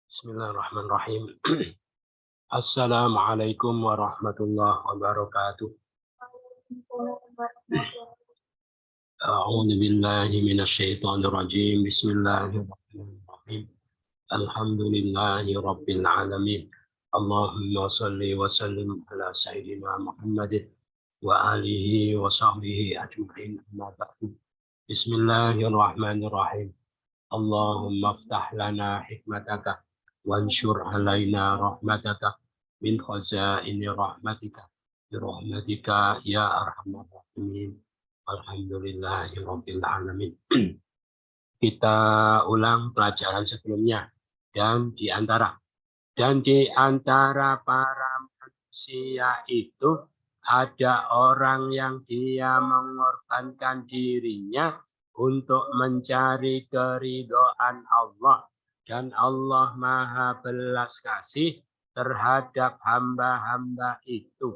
Bismillahirrahmanirrahim. Assalamualaikum warahmatullahi wabarakatuh. A'udzu billahi minasyaitonir rajim. Bismillahirrahmanirrahim. Alhamdulillahi rabbil alamin. Allahumma shalli wa sallim ala sayyidina Muhammadin wa alihi wa sahbihi ajma'in. Amma ba'du. Bismillahirrahmanirrahim. Allahumma aftah lana hikmataka wansyur alaina rahmataka min khazaini rahmatika birahmatika ya arhamar rahimin. Alhamdulillahi rabbil alamin. Kita ulang pelajaran sebelumnya dan di antara para manusia itu ada orang yang dia mengorbankan dirinya untuk mencari keridhaan Allah, dan Allah Maha belas kasih terhadap hamba-hamba itu.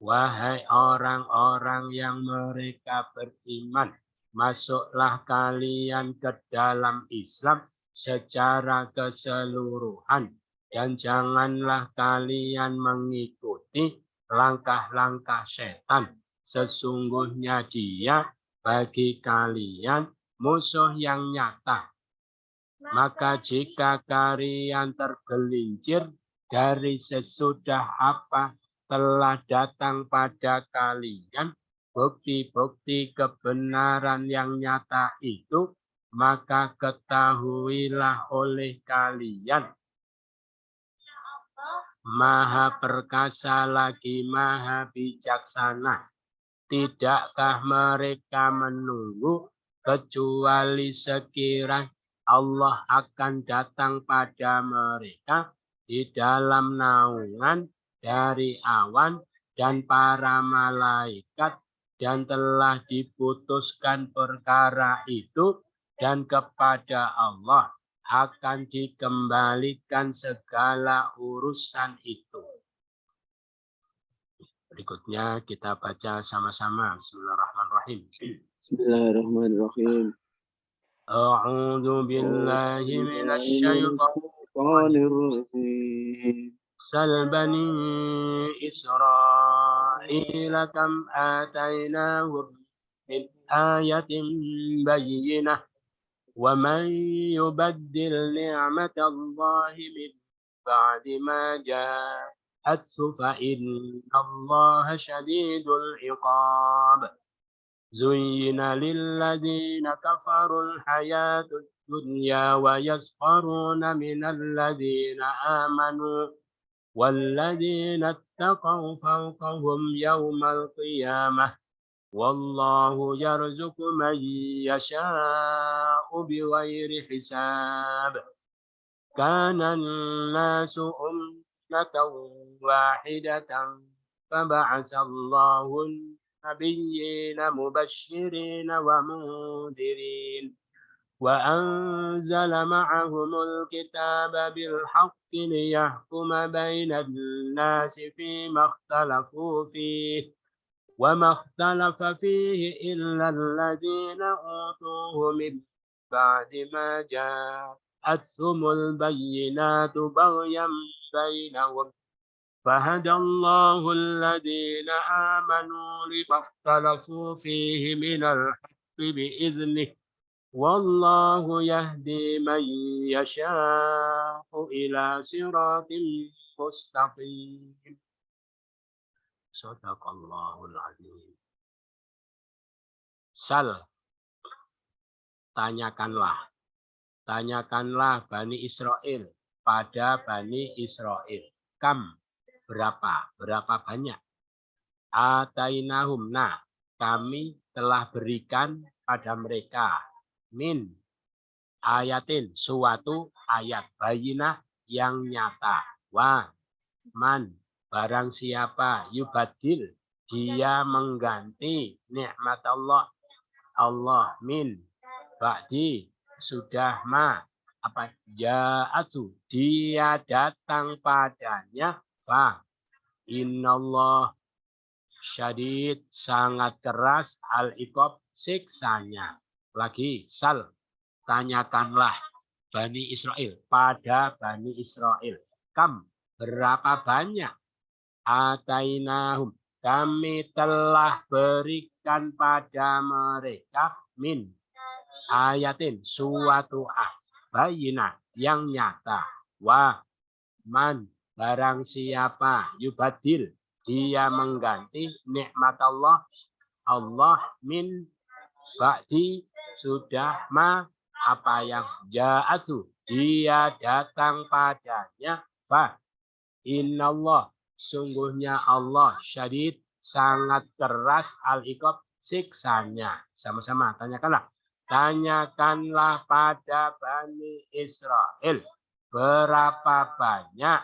Wahai orang-orang yang mereka beriman, masuklah kalian ke dalam Islam secara keseluruhan, dan janganlah kalian mengikuti langkah-langkah setan. Sesungguhnya dia bagi kalian musuh yang nyata. Maka jika kalian tergelincir dari sesudah apa telah datang pada kalian bukti-bukti kebenaran yang nyata itu, maka ketahuilah oleh kalian Maha perkasa lagi Maha bijaksana. Tidakkah mereka menunggu kecuali sekiranya Allah akan datang pada mereka di dalam naungan dari awan dan para malaikat, dan telah diputuskan perkara itu, dan kepada Allah akan dikembalikan segala urusan itu. Berikutnya kita baca sama-sama. Bismillahirrahmanirrahim. Bismillahirrahmanirrahim. A'udzu billahi minasyaitonir rajim. Sal bani Israila kam atainahum min ayatin bayyinah wa man yubaddil ni'matallahi min ba'di ma ja'athu fa innallaha syadidul iqab. Zuyyina lilladzina kafarul hayatud dunya wa yasfaruna minal ladzina amanu walladzina ittaqaw fawqahum yawmal qiyamah. Wallahu yarzuqu man yasha'u bighairi hisab. Kana an-nasu ummatan wahidatan faba'asallahu nabiyyin mubasysyirin wa mundzirin wa anzala ma'ahumul kitaba bil haqqi liyahkuma bainan nasi fima ikhtalafu fihi وما اختلف فيه إلا الذين أوتوه من بعد ما جاءتهم البينات بغيا بينهم فهدى الله الذين آمنوا لما اختلفوا فيه من الحق بإذنه والله يهدي من يشاء إلى صراط مستقيم. Shadaqallahul azim. Sal, tanyakanlah Bani Israel pada Bani Israel. Kam, berapa banyak. Atainahum, nah, kami telah berikan pada mereka. Min, ayatin, suatu ayat. Bayinah, yang nyata. Wa, man, barang siapa yubadil, dia mengganti nikmat Allah, Allah min ba'di sudah ma apa ja'atu dia datang padanya fa innallah syadid sangat keras al iqab siksanya. Lagi sal tanyakanlah Bani Israel pada Bani Israel kam berapa banyak atainahum kami telah berikan pada mereka min ayatin suatu bayinah yang nyata wa man barang siapa yubadil dia mengganti nikmat Allah min ba'di sudah ma apa yang ja'atu dia datang padanya fa innallah sungguhnya Allah syadid sangat keras al-iqab siksanya. Sama-sama tanyakanlah pada Bani Israel berapa banyak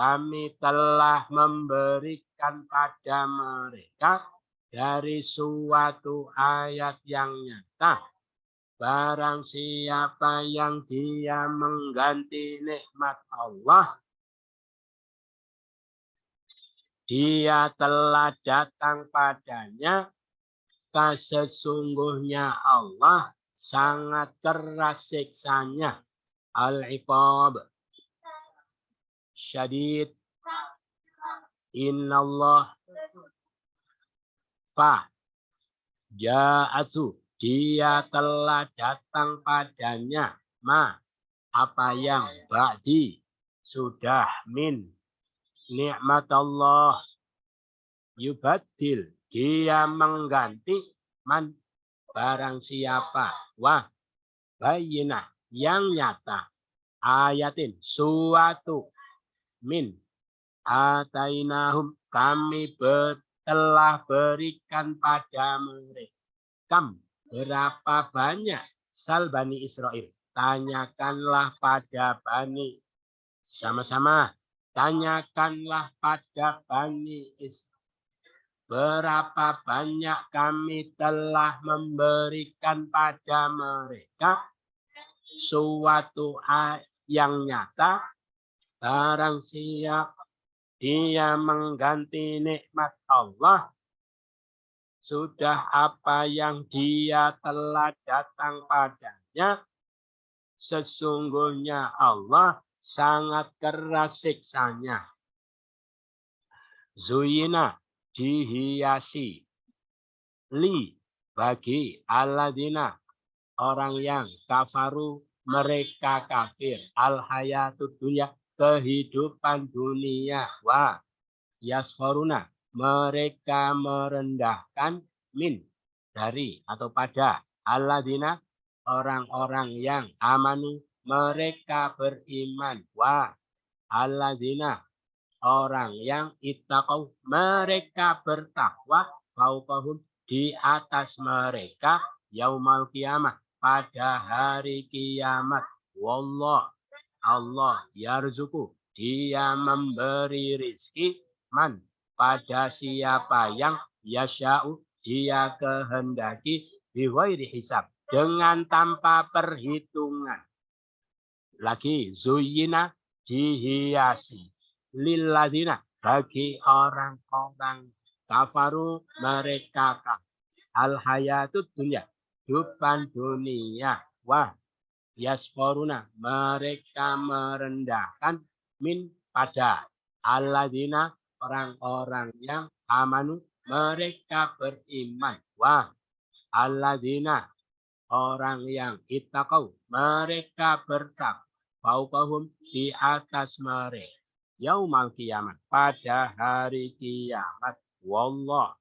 kami telah memberikan pada mereka dari suatu ayat yang nyata. Barang siapa yang dia mengganti nikmat Allah, dia telah datang padanya, sesungguhnya Allah sangat keras siksanya. Al-iqab syadid innallah fa ja'atu dia telah datang padanya ma apa yang ba'di sudah min nikmat Allah yubaddil dia mengganti man barang siapa wah bayinah yang nyata ayatin suatu min atainahum kami telah berikan pada mereka kam berapa banyak sal Bani Israel tanyakanlah pada Bani sama-sama tanyakanlah pada Bani Israel berapa banyak kami telah memberikan pada mereka suatu yang nyata barang siapa dia mengganti nikmat Allah sudah apa yang dia telah datang padanya sesungguhnya Allah sangat keras siksanya. Zuyina dihiasi li bagi aladina orang yang kafaru mereka kafir al hayatud dunya kehidupan dunia wa yaskhoruna mereka merendahkan min dari atau pada aladina orang-orang yang amanu mereka beriman wa aladina orang yang ittaqau mereka bertakwa fauqahum di atas mereka yaumal kiamah pada hari kiamat wallah Allah yarzuku dia memberi rizki man pada siapa yang yasha'u dia kehendaki bighairi hisab dengan tanpa perhitungan. Lagi zuyina dihiasi lilladina bagi orang-orang kafaru mereka al hayatud dunya kehidupan dunia wah yaskoruna mereka merendahkan min pada alladzina orang-orang yang amanu mereka beriman wah alladzina orang yang ittaqau mereka bertakwa fauqahum di atas mereka yaumal kiamat pada hari kiamat wallah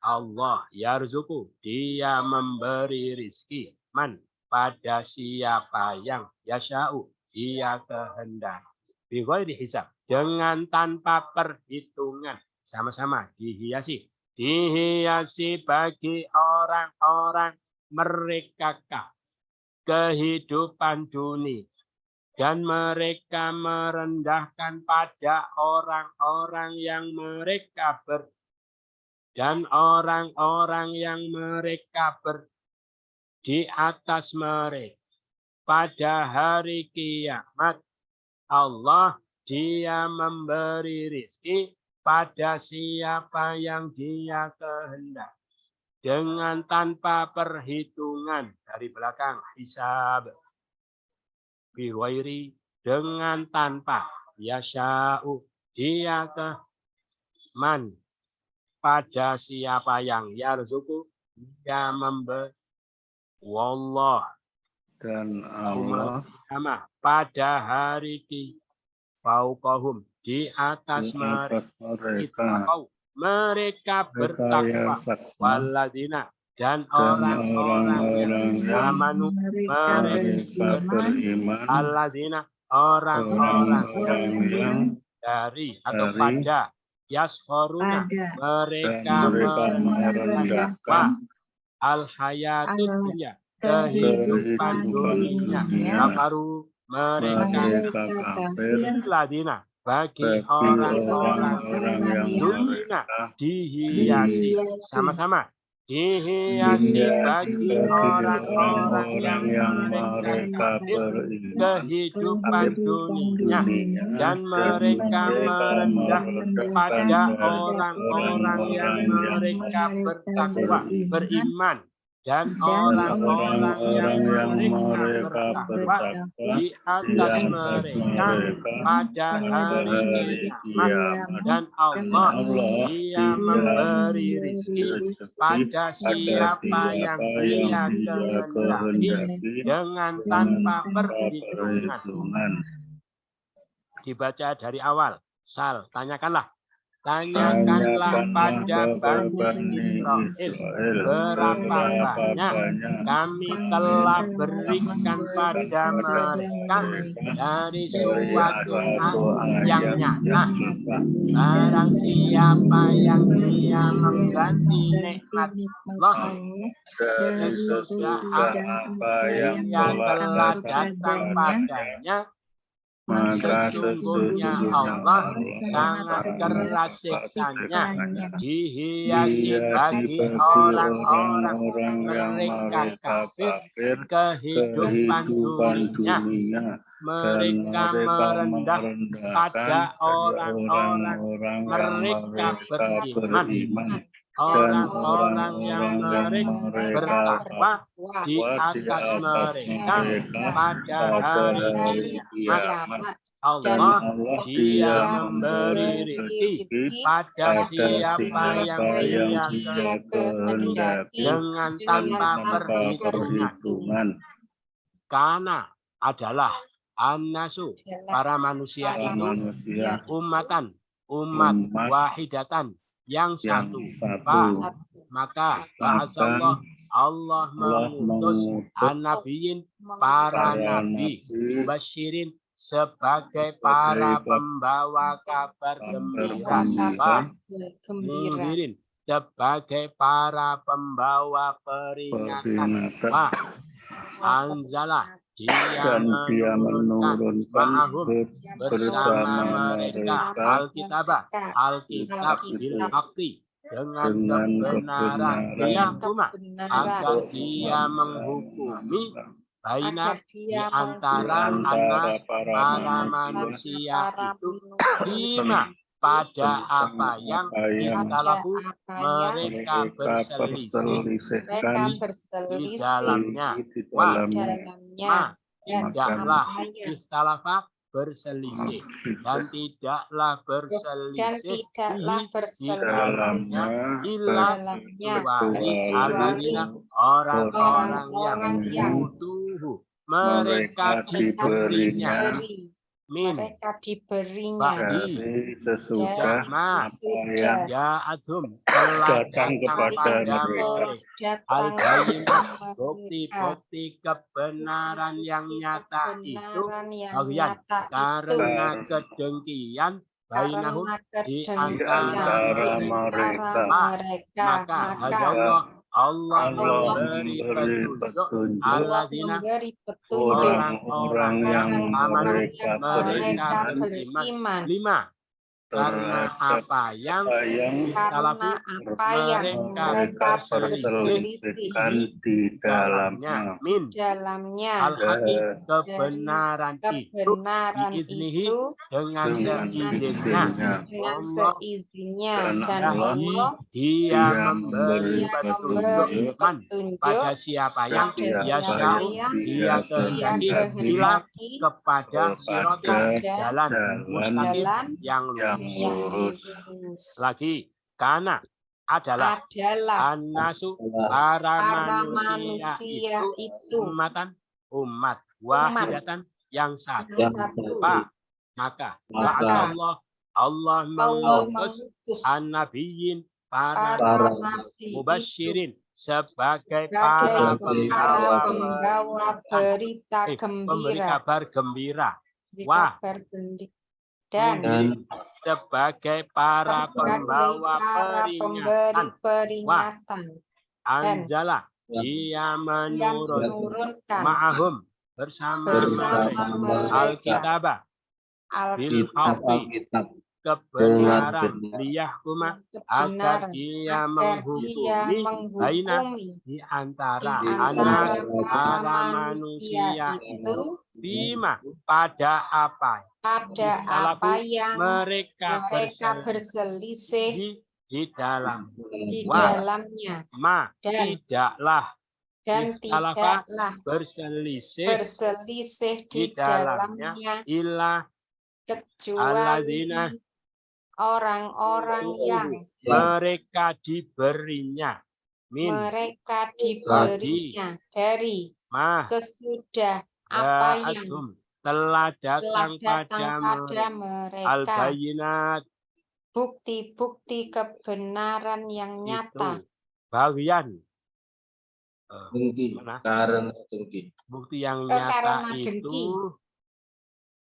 Allah yarzuku dia memberi rizki man pada siapa yang yasha'u dia kehendaki bighairi hisab dengan tanpa perhitungan sama-sama dihiasi bagi orang-orang mereka kehidupan dunia dan mereka merendahkan pada orang-orang yang mereka dan orang-orang yang mereka di atas mereka pada hari kiamat. Allah Dia memberi rizki pada siapa yang Dia kehendaki dengan tanpa perhitungan. Dari belakang hisab biwairi, dengan tanpa yasha'u, Dia ke man, pada siapa yang yarzuku, Dia memberi. Wallah, dan Allah pada hari fauqahum, di atas mereka bertakwa, waladina, dan orang-orang yang amanu, mereka beriman, aladina, orang-orang yang dari atau pada yashoruna, mereka merendahkan al-hayatid dunya, kehidupan dunia, kafaru, mereka kafir, ladina, bagi orang-orang yang dunia dihiasi, sama-sama dihiasi bagi orang-orang yang mereka kafir kehidupan dunia, dan mereka merendah pada orang-orang yang mereka bertakwa, beriman, dan orang-orang yang mereka bertakwa di atas mereka pada hari kiamat. Dan Allah Dia memberi rizki pada siapa yang Dia kehendaki dengan tanpa perhitungan. Dibaca dari awal. Sal, tanyakanlah pada Bani Israel berapa banyak kami telah berikan pada mereka dari suatu yang nyata. Barang siapa yang Dia mengganti nikmat Allah sesudah apa yang telah datang padanya, sesungguhnya Allah sangat keras siksanya, dihiasi bagi orang-orang mereka kafir kehidupan dunia. Mereka merendah pada orang-orang mereka beriman, orang-orang yang mereka bertakwa di atas mereka pada hari kiamat. Allah Dia memberi rezeki pada siapa yang Dia kehendaki dengan tanpa perhitungan. Karena adalah an-nasu, para manusia itu umat wahidatan, yang satu. Maka ba'asallah, Allah mengutus an-nabiyin, para nabi, mubasyirin, sebagai para pembawa kabar gembira, mundirin, sebagai para pembawa peringatan. Anzalah, Dia menurunkan ma'ahum, bersama mereka Alkitab bil haqqi, dengan kebenaran, agar Dia menghukumi baina, di antara anas, para manusia itu, bima, pada apa yang ikhtalafu, mereka berselisih di dalamnya. Tidaklah ikhtalafa, berselisih, dan tidaklah berselisih di dalamnya kecuali aladina, orang-orang yang utuh, mereka diberinya ba'di, sesudah ja'athum, telah datang kepada mereka al-bayyinah, bukti-bukti kebenaran yang nyata itu, bagian karena kedengkian bainahum, di antara mereka, maka hadallah, Allah memberi petunjuk aladina, orang-orang yang mereka beriman. 5. karena apa yang mereka perselisihkan di dalamnya. Min al-haqi kebenaran itu dengan seizinnya dan Allah dia memberi petunjuk pada siapa yang dia kehendaki kepada siratal jalan mustaqim yang lurus. Lagi karena adalah an-nasu para manusia itu umat wahidatan yang satu. Maka Allah mengutus an-nabiyyin para mubasyirin sebagai para pembawa berita pemberi gembira kabar gembira. dan Sebagai para pembawa peringatan. Anzala dia menurunkan ma'ahum bersama Alkitab bil haqqi kebenaran liyahkuma agar dia menghukumi di antara anas para manusia itu bima pada apa yang mereka berselisih di dalamnya dan tidaklah berselisih di dalamnya ilah kecuali orang-orang yang mereka diberinya dari sesudah apa yang telah datang pada mereka al-bayinat bukti-bukti kebenaran yang nyata bagian karena bukti yang nyata itu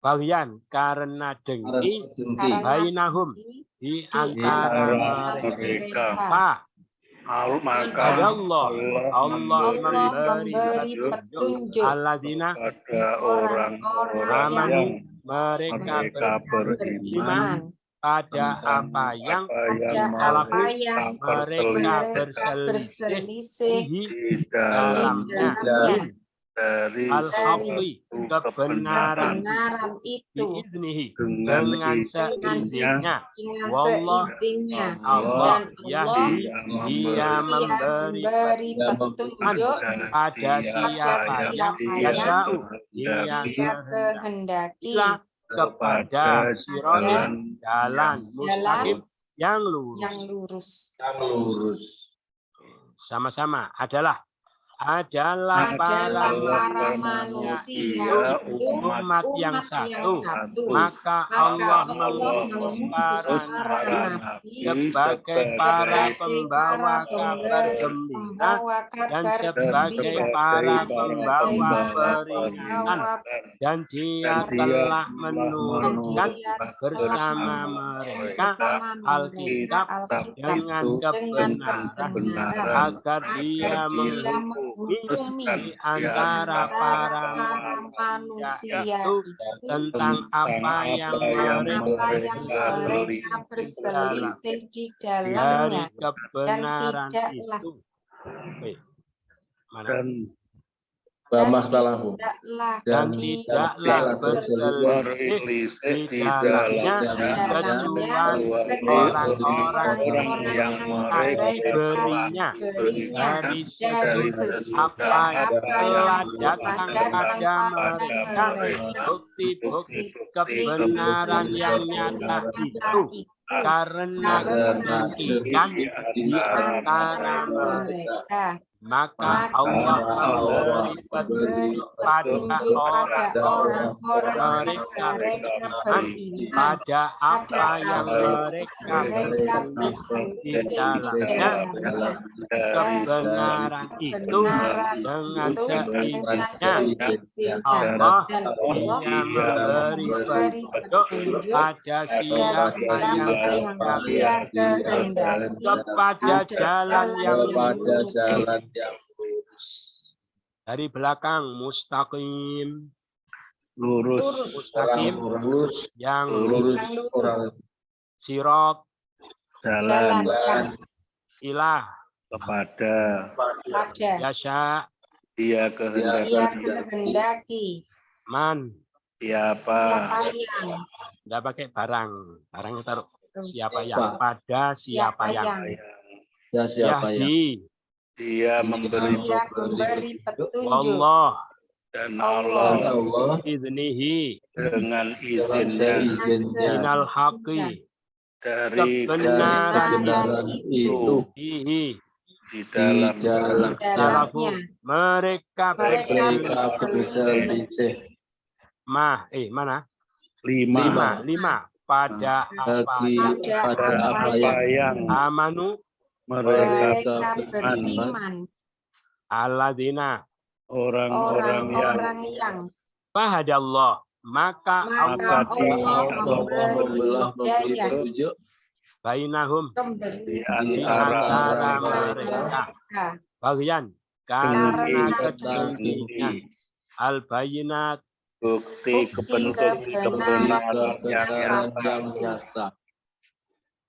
bagian karena dengki bainahum di antara mereka. Maka Allah memberi petunjuk alladzina pada orang-orang yang mereka beriman pada apa yang mereka berselisih di dalamnya dari al-haqqi kebenaran itu dengan seizinnya wallah Allah dia memberi petunjuk pada siapa yang dia kehendaki kepada siratal jalan mustaqim yang lurus. Sama-sama adalah para manusia umat yang satu. Maka Allah mengutus para nabi sebagai para pembawa kabar gembira dan sebagai para pembawa peringatan, dan dia telah menurunkan bersama mereka Alkitab dengan kebenaran agar dia menghukumi di antara para manusia itu tentang apa yang mereka berselisih di dalamnya kebenaran itu. Dan tidaklah berselisih di dalamnya kecuali orang-orang yang berinya dari sesuatu apa yang telah datang pada mereka bukti-bukti kebenaran yang nyata itu karena kemudian di antara mereka. Maka Allah memberi petunjuk pada orang-orang mereka beriman pada apa yang mereka berselisih di dalamnya kebenaran itu dengan seizinnya Allah dia memberi petunjuk pada siapa yang dia kehendaki kepada jalan yang lurus. Dari belakang mustaqim lurus mustaqim yang lurus Sirot. jalan Ilah. kepada pada Yasha. dia ia kehendaki kehendaki siapa siapa yang Nggak pakai barang. Barangnya taruh. Siapa yang. Pada siapa yang. Ya siapa yang Yahdi. dia memberi ia memberi petunjuk Allah. dan Allah Allah Idnihi. dengan dalam izinnya seizinnya Minal haqi. dari kebenaran itu Fihi. di di dalam dalam Salafu. Mereka mereka berselisih mana? lima Lima. Pada apa bagi yang pada apa yang yang amanu mereka mereka beriman alladzina orang-orang yang fahadallah maka maka Allah Allah memberi hidayah petunjuk bainahum memberi di di antara antara mereka mereka bagian Karena karena kebenaran kebenaran al-bayinat bukti kebenaran kebenaran yang nyata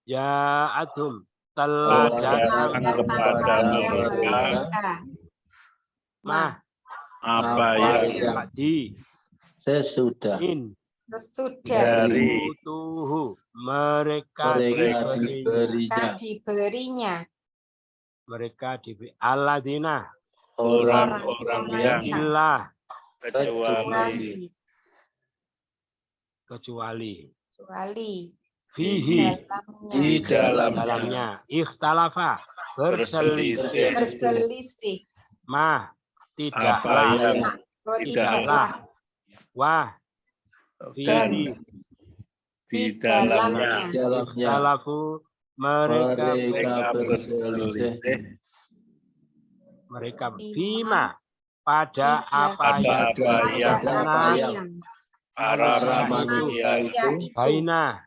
ja'atum telah datang kepada mereka mah apa yang tadi sesudah in sesudah dari tuhu mereka mereka diberinya mereka diberi alladzina orang-orang yang ilah kecuali kecuali di fihi dalamnya dalamnya ikhtalafa berselisih mah apa yang tidaklah wah fihi di dalamnya ikhtalafu mereka berselisih mereka fima pada apa yang para manusia itu baina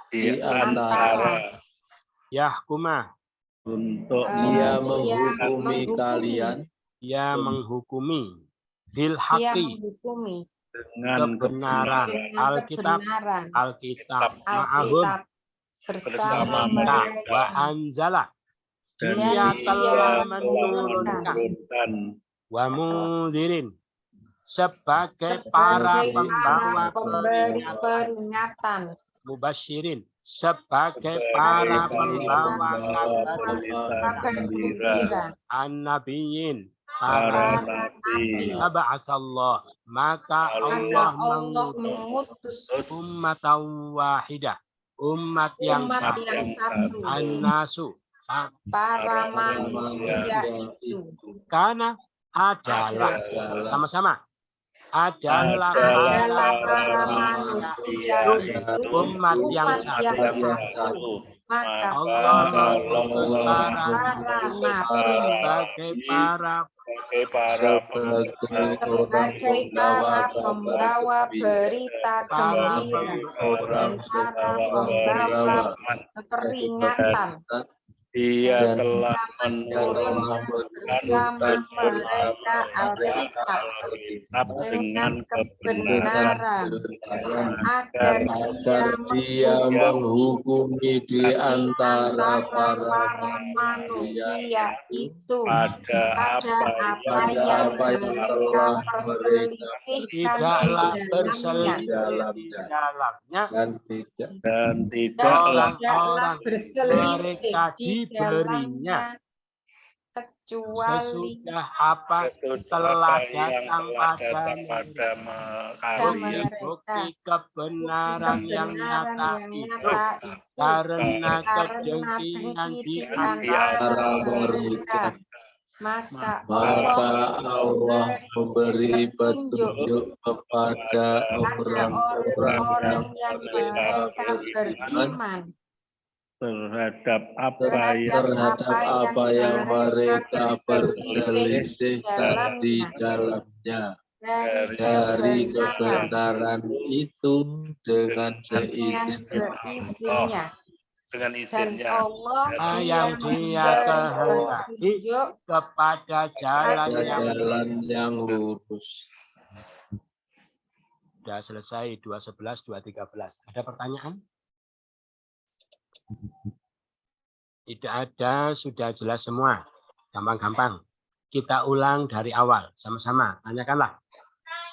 di antara yahkumah untuk dia menghukumi kalian ia menghukumi bil dia haqi menghukumi dengan kebenaran dengan Alkitab kebenaran ma'ahum bersama kita mereka wa anzala dan dia telah menurunkan menurunkan wa mundirin sebagai para pembawa pemberi peringatan peringatan mubasyirin sebagai para pembawa kabar gembira an-nabiyyin para para nabi nabi Taba'asallah maka Allah Allah mengutus mengutus ummatan wahidah umat yang umat satu yang satu an-nasu para manusia itu karena adalah sama-sama adalah para manusia itu umat yang satu maka Allah mengutus para nabi sebagai para sebagai para pembawa berita gembira dan para pembawa peringatan dia telah menurunkan bersama mereka Alkitab dengan kebenaran agar dia menghukumi di antara para manusia itu pada apa yang mereka perselisihkan tidaklah di berselisih di dalamnya dan tidaklah orang-orang berselisih mereka di diberinya kecuali sesudah apa telah datang pada mereka bukti kebenaran yang nyata itu karena kedengkian di antara mereka maka Allah memberi petunjuk kepada orang-orang yang mereka beriman terhadap apa yang mereka berselisih di dalamnya dari kebenaran itu dengan seizinnya dengan dan izinnya Allah yang dia kehendaki kepada jalan yang lurus. Sudah selesai 2.11, 2.13. Ada pertanyaan? Tidak ada, sudah jelas semua. Gampang-gampang. Kita ulang dari awal. Sama-sama. Tanyakanlah.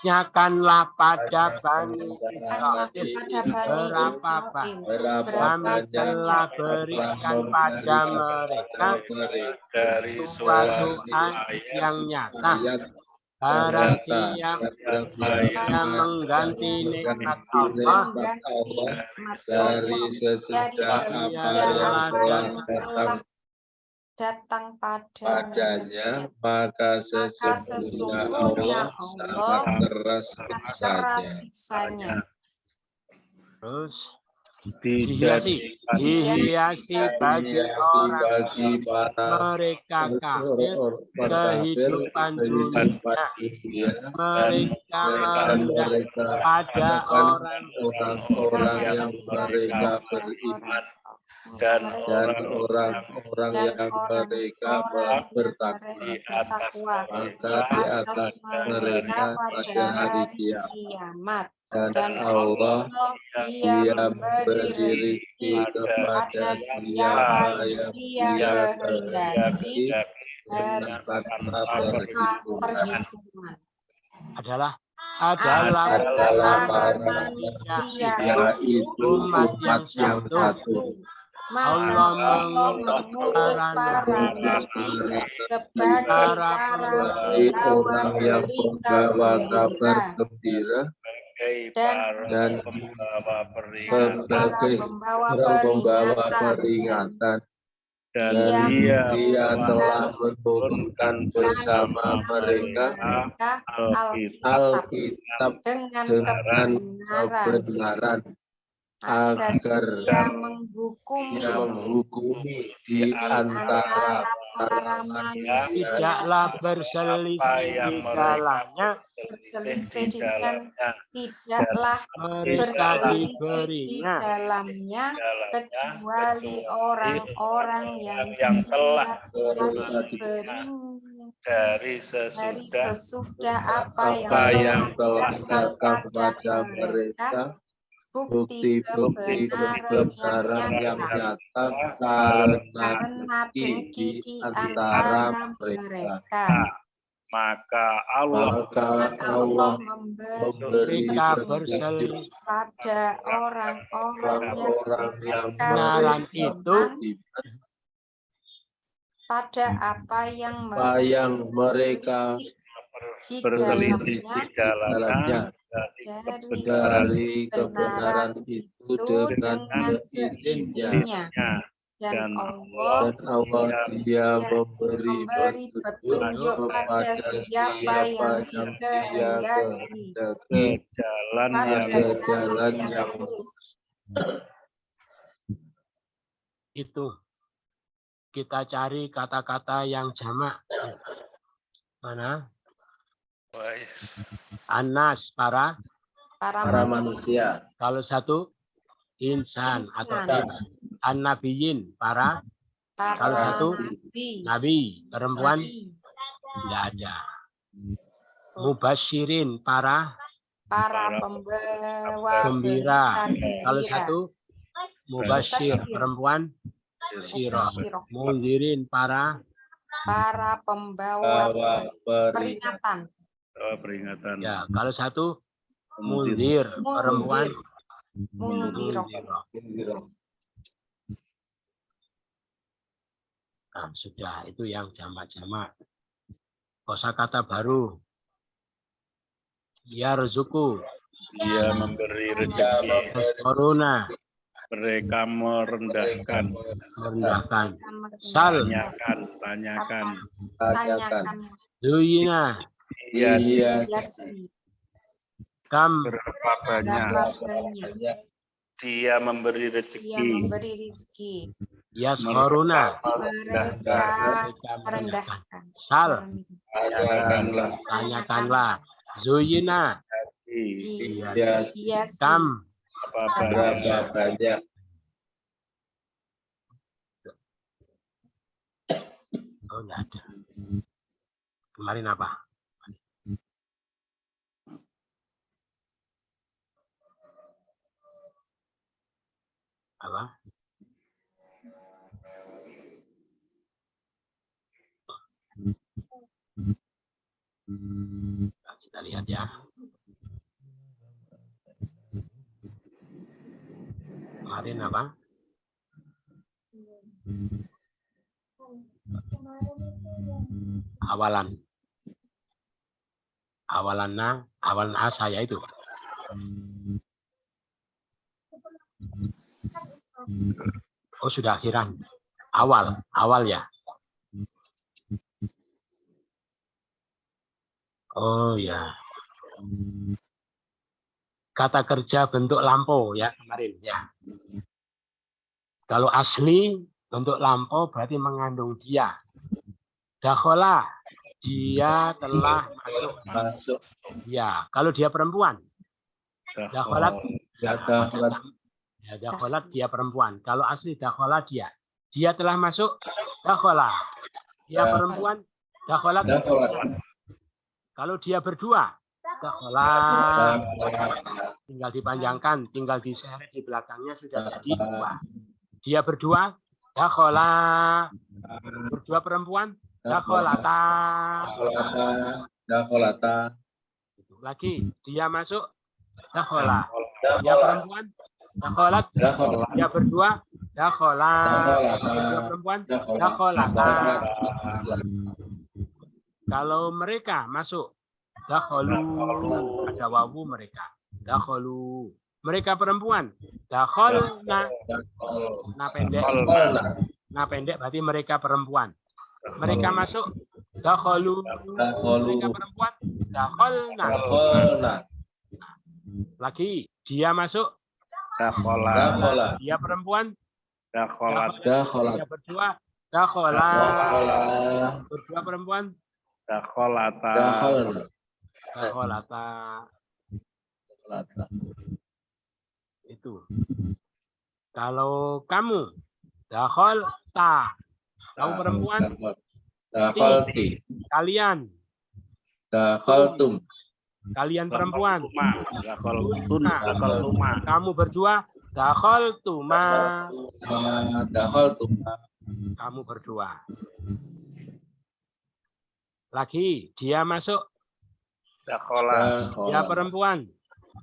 Tanyakanlah pada Bani Israel. pada Bani Berapa Israel berapa kami banyak telah telah berikan pada mereka dari suatu suatu ayat yang nyata. ayat Barang yang siapa yang mengganti nikmat mengganti Allah, nikmat Allah dari dari sesudah apa yang telah datang datang padanya, maka sesungguhnya Allah sangat keras siksanya. siksanya. terus tidak dihiasi bagi orang bagi para mereka kafir kehidupan kehidupan dunia. dunia Mereka dan merendah mereka pada orang-orang yang mereka beriman dan dan orang-orang yang mereka bertakwa, maka di atas mereka pada hari kiamat. Dan Allah Dia memberi rezeki kepada siapa yang Dia kehendaki dengan tanpa perhitungan. adalah para manusia Yaitu umat yang satu. Allah mengutus para nabi sebagai para orang yang membawa kabar gembira dan sebagai pembawa peringatan. Dan Dia telah menurunkan bersama mereka Alkitab dengan kebenaran agar Dia menghukumi di antara para manusia Tidaklah berselisih di dalamnya, tidaklah mereka diberinya kecuali orang-orang yang telah diberinya dari dari sesudah sesudah apa yang telah datang kepada mereka bukti-bukti kebenaran yang nyata karena dengki di antara mereka. Maka Allah memberi berselisih pada orang-orang yang kebenaran itu pada apa yang mereka berselisih di dalamnya dari kebenaran itu dengan izinnya. Dan Allah Dia memberi petunjuk kepada siapa yang Dia kehendaki pada jalan yang lurus. itu. Kita cari kata-kata yang jamak. Mana? Anas, para manusia. Kalau satu, insan atau ins. An-nabiyin, para. Kalau satu, nabi. Perempuan, tidak ada. Mubasyirin, para pembawa gembira. Kalau satu, mubasyir, perempuan, syirah. Mundirin, para pembawa peringatan. Peringatan. Ya, kalau satu, mundir, perempuan, Mundir. Nah, sudah, itu yang jamak-jamak. Kosakata baru. Yarzuku. Dia memberi rezeki. Corona. Mereka merendahkan. Sal. Tanyakan. Zuyina. Kam. Berapa banyak dia memberi rezeki. Yas corona. Mereka merendahkan. Sal. Tanyakanlah. Zuyina. Kam. Berapa banyak? Oh, enggak ada. Kemarin apa? Apa? Nah, kita lihat ya. Kemarin apa? Awalan A saya itu. Oh, sudah akhiran. Awal ya. Oh ya. Kata kerja bentuk lampau ya kemarin ya. Kalau asli bentuk lampau berarti mengandung dia. Dakhola, dia telah masuk. Ya, kalau dia perempuan. Dakholat. Ya, dakholat dia perempuan. Kalau asli dakhola dia. Dia telah masuk. Dakhola. Dia perempuan. Dakholat. Kalau dia berdua. Dakholat. Tinggal dipanjangkan. Tinggal diseret di belakangnya sudah jadi dua. Dia berdua. Dakhola. Berdua perempuan. Dakholata. Lagi. Dia masuk. Dakhola. Dia perempuan. Dakholat. Dia berdua. Dakhola. Berdua perempuan. Dakholata. Kalau mereka masuk. Dakholu. Ada wawu mereka. Dakholu. Mereka perempuan. Dakholna. Nah pendek. Nah pendek berarti mereka perempuan. Mereka masuk. Dakholu. Mereka perempuan. Dakholna. Lagi. Dia masuk. Dakhola. Dia perempuan. Dakholat. Dia berdua. Dakhola. Berdua perempuan. Dakholata. Dakholata. Itu. Kalau kamu. Dakholta. Kamu perempuan. Dakholti. Kalian. Dakholtum. Kalian perempuan. Dakholtuma. Kamu berdua. Dakholtuma. Dakholtuma. Kamu berdua. Lagi. Dia masuk. Dakhola. Dia perempuan.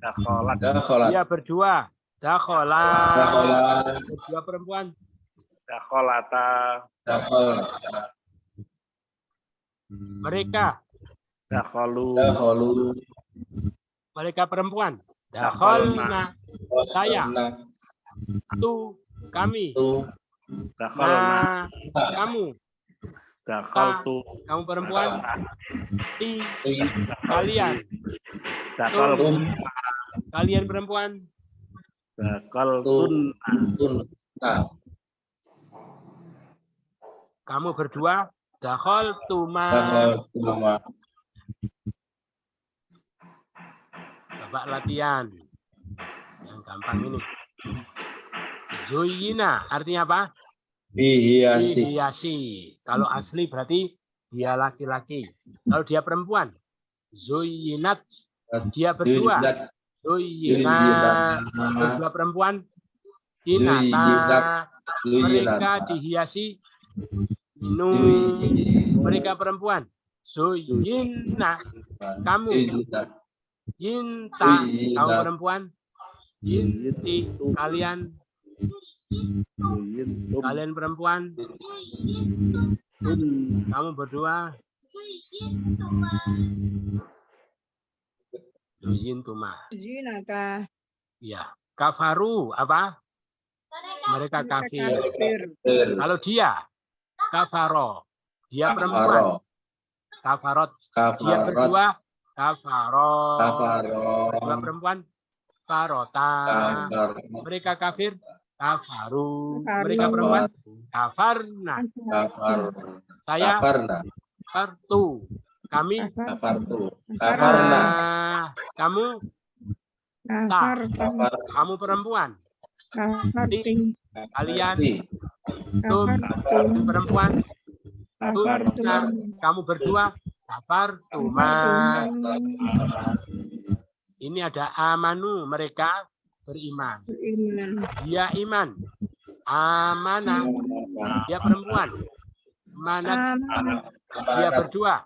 Dakholat. Dia berdua. Dakhola. Berdua perempuan. Dakholata. Mereka. Dakholu. Mereka perempuan. Dakholna. Saya. Tu. Kami. Dakholna. Kamu. Dakholtu. Kamu perempuan. Ti. Kalian. Dakholtum. Kalian perempuan. Dakholtun. Kamu berdua. Dakholtuma. Babak latihan. Yang gampang ini. Zuyina. Artinya apa? Dihiasi. Kalau asli berarti dia laki-laki. Kalau dia perempuan. Zuyinat. Dia berdua. Zuyina. Berdua perempuan. Hinata. Mereka dihiasi. Mereka perempuan. Zuyina. Kamu. Yinta. Kamu perempuan. Yinti. Kalian. Kalian perempuan. Kamu berdua. Yintuma. Ya. Kafaru apa? Mereka kafir. Kalau dia kafaro. Dia perempuan. Kafarot. Dia berdua. Kafaro. Dua perempuan. Farota. Mereka kafir. Kafaru. Mereka perempuan. Kafarna. Saya. Kafartu. Kami. Kafarna. Kamu. Kamu perempuan. Kalian. Tum. Perempuan. Kamu berdua. Kafartuma. Ini ada amanu, mereka beriman. Dia iman. Amanah. Dia perempuan. Manat. Dia berdua.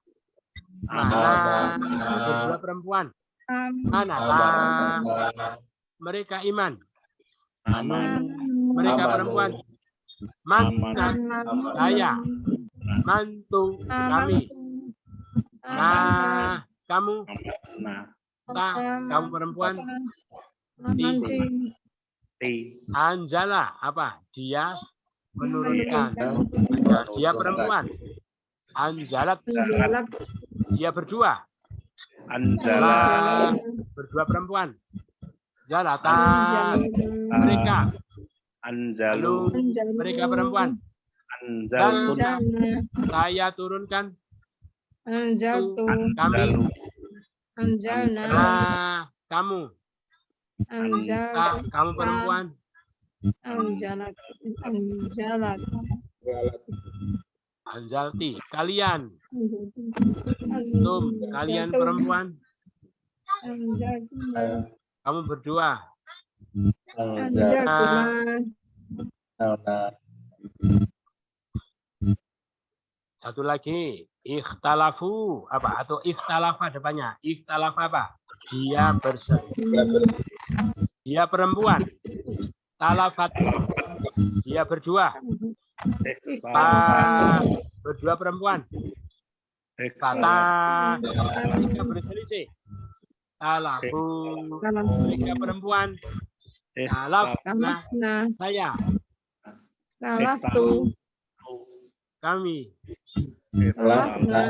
Mana berdua perempuan? Manakah mereka iman? Mereka perempuan. Mantan saya. Mantu kami. Nah, kamu. Kamu perempuan. Anzala apa? Dia menurunkan. Dia perempuan. Anzalat. Dia berdua. Anzala. Berdua perempuan. Zalata. Mereka. Anzalu. Mereka perempuan. Anzaltun. Saya turunkan. Anzaltu. Kami. Anzalna. Kamu. Anzal. Kamu perempuan. Anzalat. Anzalat. Anzalti. Kalian. Kalian perempuan. Anzaltuna. Kamu berdua. Anzaltuna. Satu lagi. Ikhtalafu. Apa? Atau ikhtalafa depannya. Ikhtalafa apa? Dia berselisih. Dia perempuan. Talafat. Dia berdua. Berdua perempuan. Kata mereka berselisih. Talafu. Mereka perempuan. Talaf. Talafna. Saya. Talaftu. Kami. Talafna.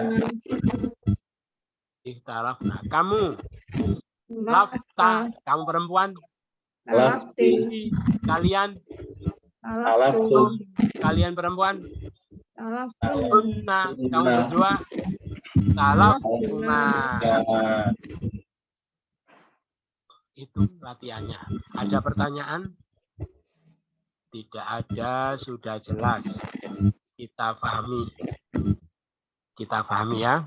Ikhtalafna. Kamu. Lafta. Lafta. Kamu perempuan. Talafti. Kalian. Talaftu. Kalian perempuan. Talaftu. Kunna. Kamu berdua. Talafuna. Itu latihannya. Ada pertanyaan? Tidak ada, sudah jelas. Kita pahami. Kita pahami ya.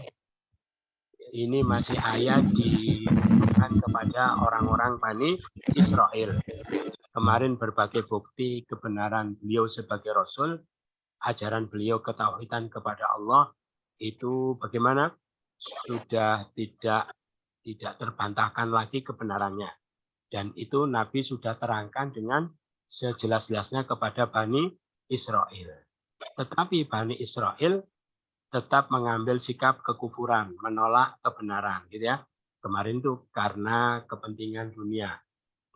Ini masih ayat diberikan kepada orang-orang Bani Israel. Kemarin berbagai bukti kebenaran beliau sebagai Rasul, ajaran beliau ketauhidan kepada Allah, itu bagaimana? Sudah tidak terbantahkan lagi kebenarannya. Dan itu Nabi sudah terangkan dengan sejelas-jelasnya kepada Bani Israel. Tetapi Bani Israel tetap mengambil sikap kekufuran, menolak kebenaran, gitu ya. Kemarin itu karena kepentingan dunia.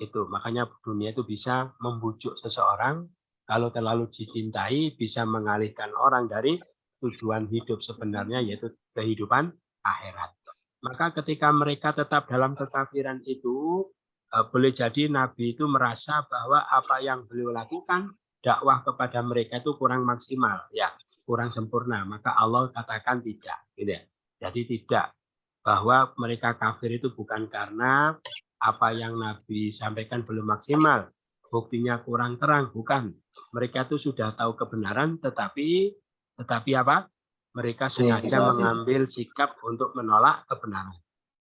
Itu makanya dunia itu bisa membujuk seseorang, kalau terlalu dicintai bisa mengalihkan orang dari tujuan hidup sebenarnya, yaitu kehidupan akhirat. Maka ketika mereka tetap dalam kekafiran itu, boleh jadi Nabi itu merasa bahwa apa yang beliau lakukan, dakwah kepada mereka itu kurang maksimal, ya, kurang sempurna. Maka Allah katakan tidak, gitu ya. Jadi tidak, bahwa mereka kafir itu bukan karena apa yang Nabi sampaikan belum maksimal, buktinya kurang terang, bukan. Mereka itu sudah tahu kebenaran, tetapi apa? Mereka sengaja mengambil sikap untuk menolak kebenaran.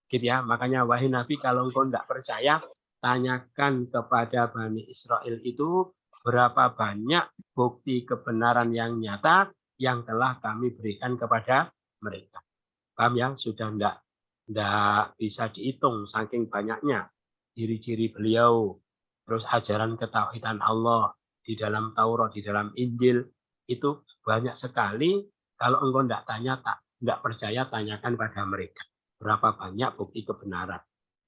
Gitu ya. Makanya wahai Nabi, kalau engkau tidak percaya, tanyakan kepada Bani Israel itu berapa banyak bukti kebenaran yang nyata yang telah kami berikan kepada mereka. Paham ya? Sudah tidak bisa dihitung saking banyaknya ciri-ciri beliau, terus ajaran ketauhidan Allah di dalam Taurat, di dalam Injil, itu banyak sekali. Kalau engkau tidak percaya, tanyakan pada mereka berapa banyak bukti kebenaran.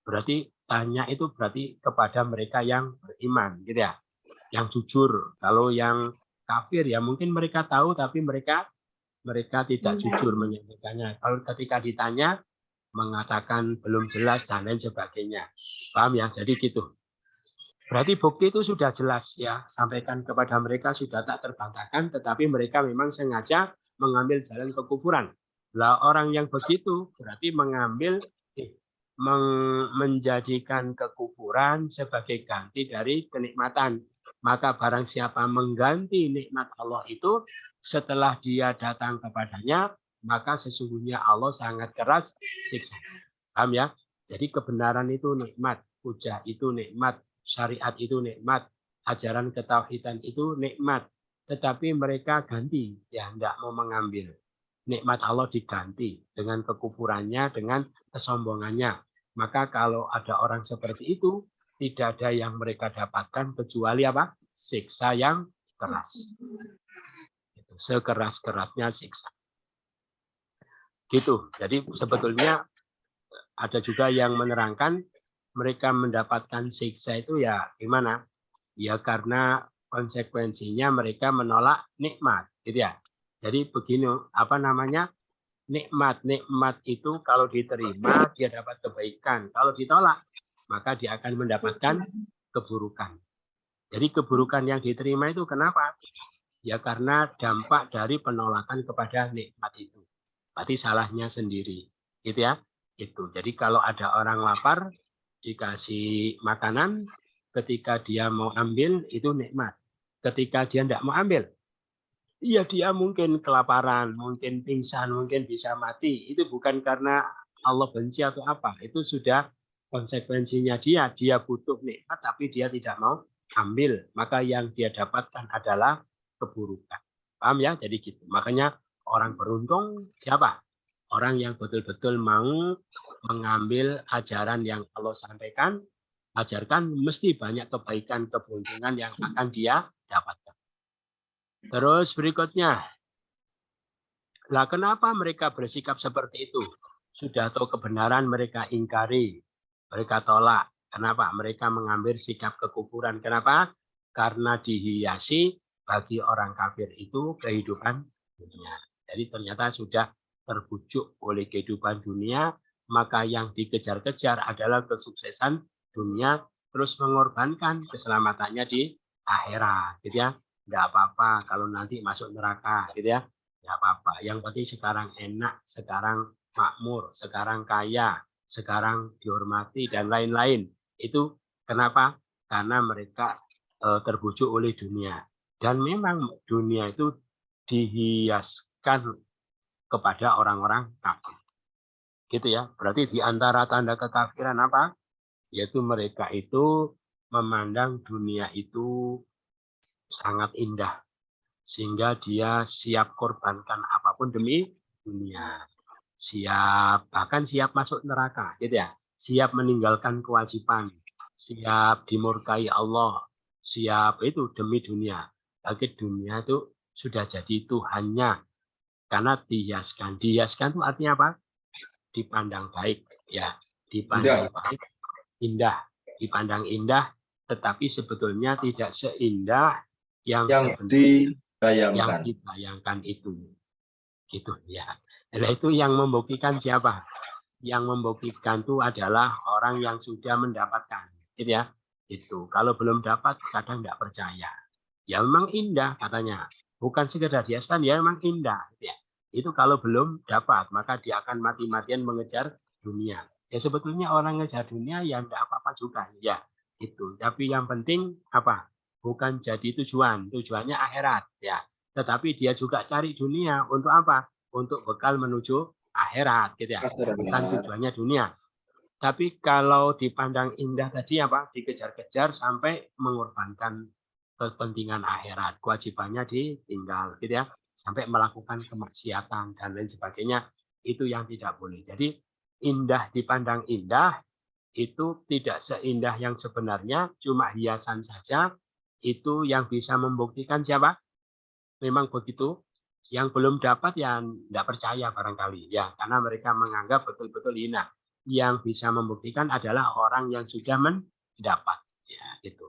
Berarti tanya itu berarti kepada mereka yang beriman, gitu ya, yang jujur. Kalau yang kafir ya mungkin mereka tahu, tapi mereka tidak jujur menyampaikannya. Kalau ketika ditanya mengatakan belum jelas dan lain sebagainya. Paham ya? Jadi gitu. Berarti bukti itu sudah jelas ya, sampaikan kepada mereka sudah tak terbantahkan, tetapi mereka memang sengaja mengambil jalan kekufuran. Lah orang yang begitu berarti menjadikan kekufuran sebagai ganti dari kenikmatan. Maka barang siapa mengganti nikmat Allah itu setelah dia datang kepadanya, maka sesungguhnya Allah sangat keras siksa. Paham ya? Jadi kebenaran itu nikmat, hujah itu nikmat, syariat itu nikmat, ajaran ketauhidan itu nikmat. Tetapi mereka ganti, ya tidak mau mengambil. nikmat Allah diganti dengan kekufurannya, dengan kesombongannya. Maka kalau ada orang seperti itu, tidak ada yang mereka dapatkan kecuali apa? Siksa yang keras. Sekeras-kerasnya siksa. Gitu. Jadi sebetulnya ada juga yang menerangkan mereka mendapatkan siksa itu ya gimana? Ya karena konsekuensinya mereka menolak nikmat, gitu ya. Jadi begini, apa namanya? Nikmat itu kalau diterima dia dapat kebaikan, kalau ditolak maka dia akan mendapatkan keburukan. Jadi keburukan yang diterima itu kenapa? Ya karena dampak dari penolakan kepada nikmat itu. Berarti salahnya sendiri, gitu ya. Itu. Jadi kalau ada orang lapar dikasih makanan, ketika dia mau ambil itu nikmat. Ketika dia tidak mau ambil, iya dia mungkin kelaparan, mungkin pingsan, mungkin bisa mati. Itu bukan karena Allah benci atau apa. Itu sudah konsekuensinya dia. Dia butuh nikmat tapi dia tidak mau ambil. Maka yang dia dapatkan adalah keburukan. Paham ya? Jadi gitu. Makanya orang beruntung siapa? Orang yang betul-betul mau mengambil ajaran yang Allah sampaikan, ajarkan, mesti banyak kebaikan, keberuntungan yang akan dia dapatkan. Terus berikutnya, lah kenapa mereka bersikap seperti itu? Sudah tahu kebenaran mereka ingkari, mereka tolak. Kenapa? Mereka mengambil sikap kekufuran. Kenapa? Karena dihiasi bagi orang kafir itu kehidupan dunia. Jadi ternyata sudah terbujuk oleh kehidupan dunia, maka yang dikejar-kejar adalah kesuksesan dunia, terus mengorbankan keselamatannya di akhirat, gitu ya. Tidak apa-apa kalau nanti masuk neraka, gitu ya. Tidak apa-apa. Yang penting sekarang enak, sekarang makmur, sekarang kaya, sekarang dihormati dan lain-lain. Itu kenapa? Karena mereka terbujuk oleh dunia. Dan memang dunia itu dihiaskan kepada orang-orang kafir. Gitu ya. Berarti di antara tanda kekafiran apa? Yaitu mereka itu memandang dunia itu sangat indah. Sehingga dia siap korbankan apapun demi dunia. Bahkan siap masuk neraka, gitu ya. Siap meninggalkan kewajiban. Siap dimurkai Allah. Siap itu demi dunia. Bagi dunia itu sudah jadi Tuhannya. Karena dihiaskan. Dihiaskan itu artinya apa? Dipandang baik, ya. Dipandang baik, indah. Dipandang indah, tetapi sebetulnya tidak seindah yang dibayangkan itu. Gitu ya. Nah, itu yang membuktikan siapa? Yang membuktikan itu adalah orang yang sudah mendapatkan, gitu ya. Itu. Kalau belum dapat kadang tidak percaya. Ya memang indah katanya. Bukan sekedar hiasan, ya memang indah. Ya. Itu kalau belum dapat, maka dia akan mati-matian mengejar dunia. Ya sebetulnya orang ngejar dunia ya tidak apa-apa juga. Ya itu. Tapi yang penting apa? Bukan jadi tujuan. Tujuannya akhirat. Ya. Tetapi dia juga cari dunia. Untuk apa? Untuk bekal menuju akhirat. Gitu ya. Bukan tujuannya dunia. Tapi kalau dipandang indah tadi apa? Dikejar-kejar sampai mengorbankan kepentingan akhirat, kewajibannya ditinggal, gitu ya, sampai melakukan kemaksiatan dan lain sebagainya, itu yang tidak boleh. Jadi indah dipandang indah itu tidak seindah yang sebenarnya, cuma hiasan saja. Itu yang bisa membuktikan siapa? Memang begitu. Yang belum dapat ya tidak percaya barangkali, ya, karena mereka menganggap betul-betul hina. Yang bisa membuktikan adalah orang yang sudah mendapat, ya, gitu.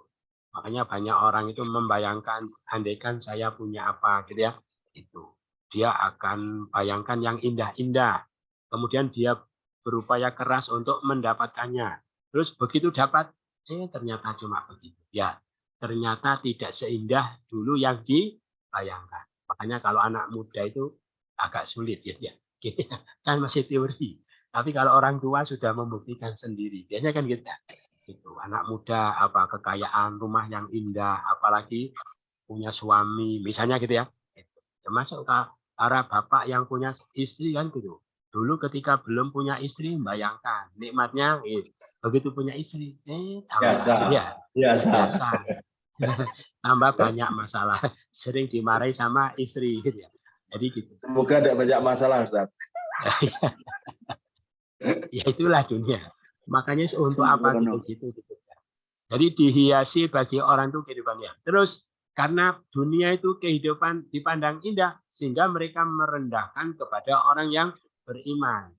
Makanya banyak orang itu membayangkan, andaikan saya punya apa, gitu ya, itu. Dia akan bayangkan yang indah-indah. Kemudian dia berupaya keras untuk mendapatkannya. Terus begitu dapat, ternyata cuma begitu. Ya, ternyata tidak seindah dulu yang dibayangkan. Makanya kalau anak muda itu agak sulit, ya. Kan masih teori. Tapi kalau orang tua sudah membuktikan sendiri, biasanya kan gitu. Itu anak muda apa kekayaan rumah yang indah, apalagi punya suami misalnya, gitu ya. Termasuk para bapak yang punya istri kan gitu. Dulu ketika belum punya istri, bayangkan nikmatnya, begitu punya istri, biasa. Tambah banyak masalah, sering dimarahi sama istri, gitu ya. Jadi gitu. Semoga tidak banyak masalah, Ustaz. Ya itulah dunia. Makanya untuk apa Sembrono. gitu. Jadi dihiasi bagi orang itu kehidupannya. Terus karena dunia itu kehidupan dipandang indah, sehingga mereka merendahkan kepada orang yang beriman.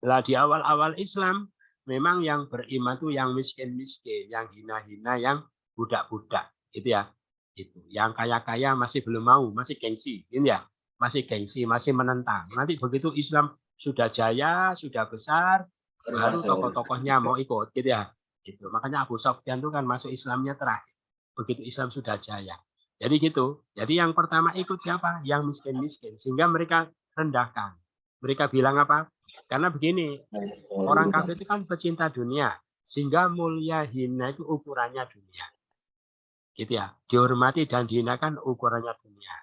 Lah di awal-awal Islam, memang yang beriman itu yang miskin-miskin, yang hina-hina, yang budak-budak, gitu ya. Itu. Yang kaya-kaya masih belum mau, masih gengsi, gitu ya. Masih gengsi, masih menentang. Nanti begitu Islam sudah jaya, sudah besar, baru tokoh-tokohnya mau ikut, gitu ya. Gitu. Makanya Abu Sufyan itu kan masuk Islamnya terakhir. Begitu Islam sudah jaya. Jadi gitu. Jadi yang pertama ikut siapa? Yang miskin-miskin. Sehingga mereka rendahkan. Mereka bilang apa? Karena begini, orang kafir itu kan pecinta dunia. Sehingga mulia hina itu ukurannya dunia. Gitu ya. Dihormati dan dihinakan ukurannya dunia.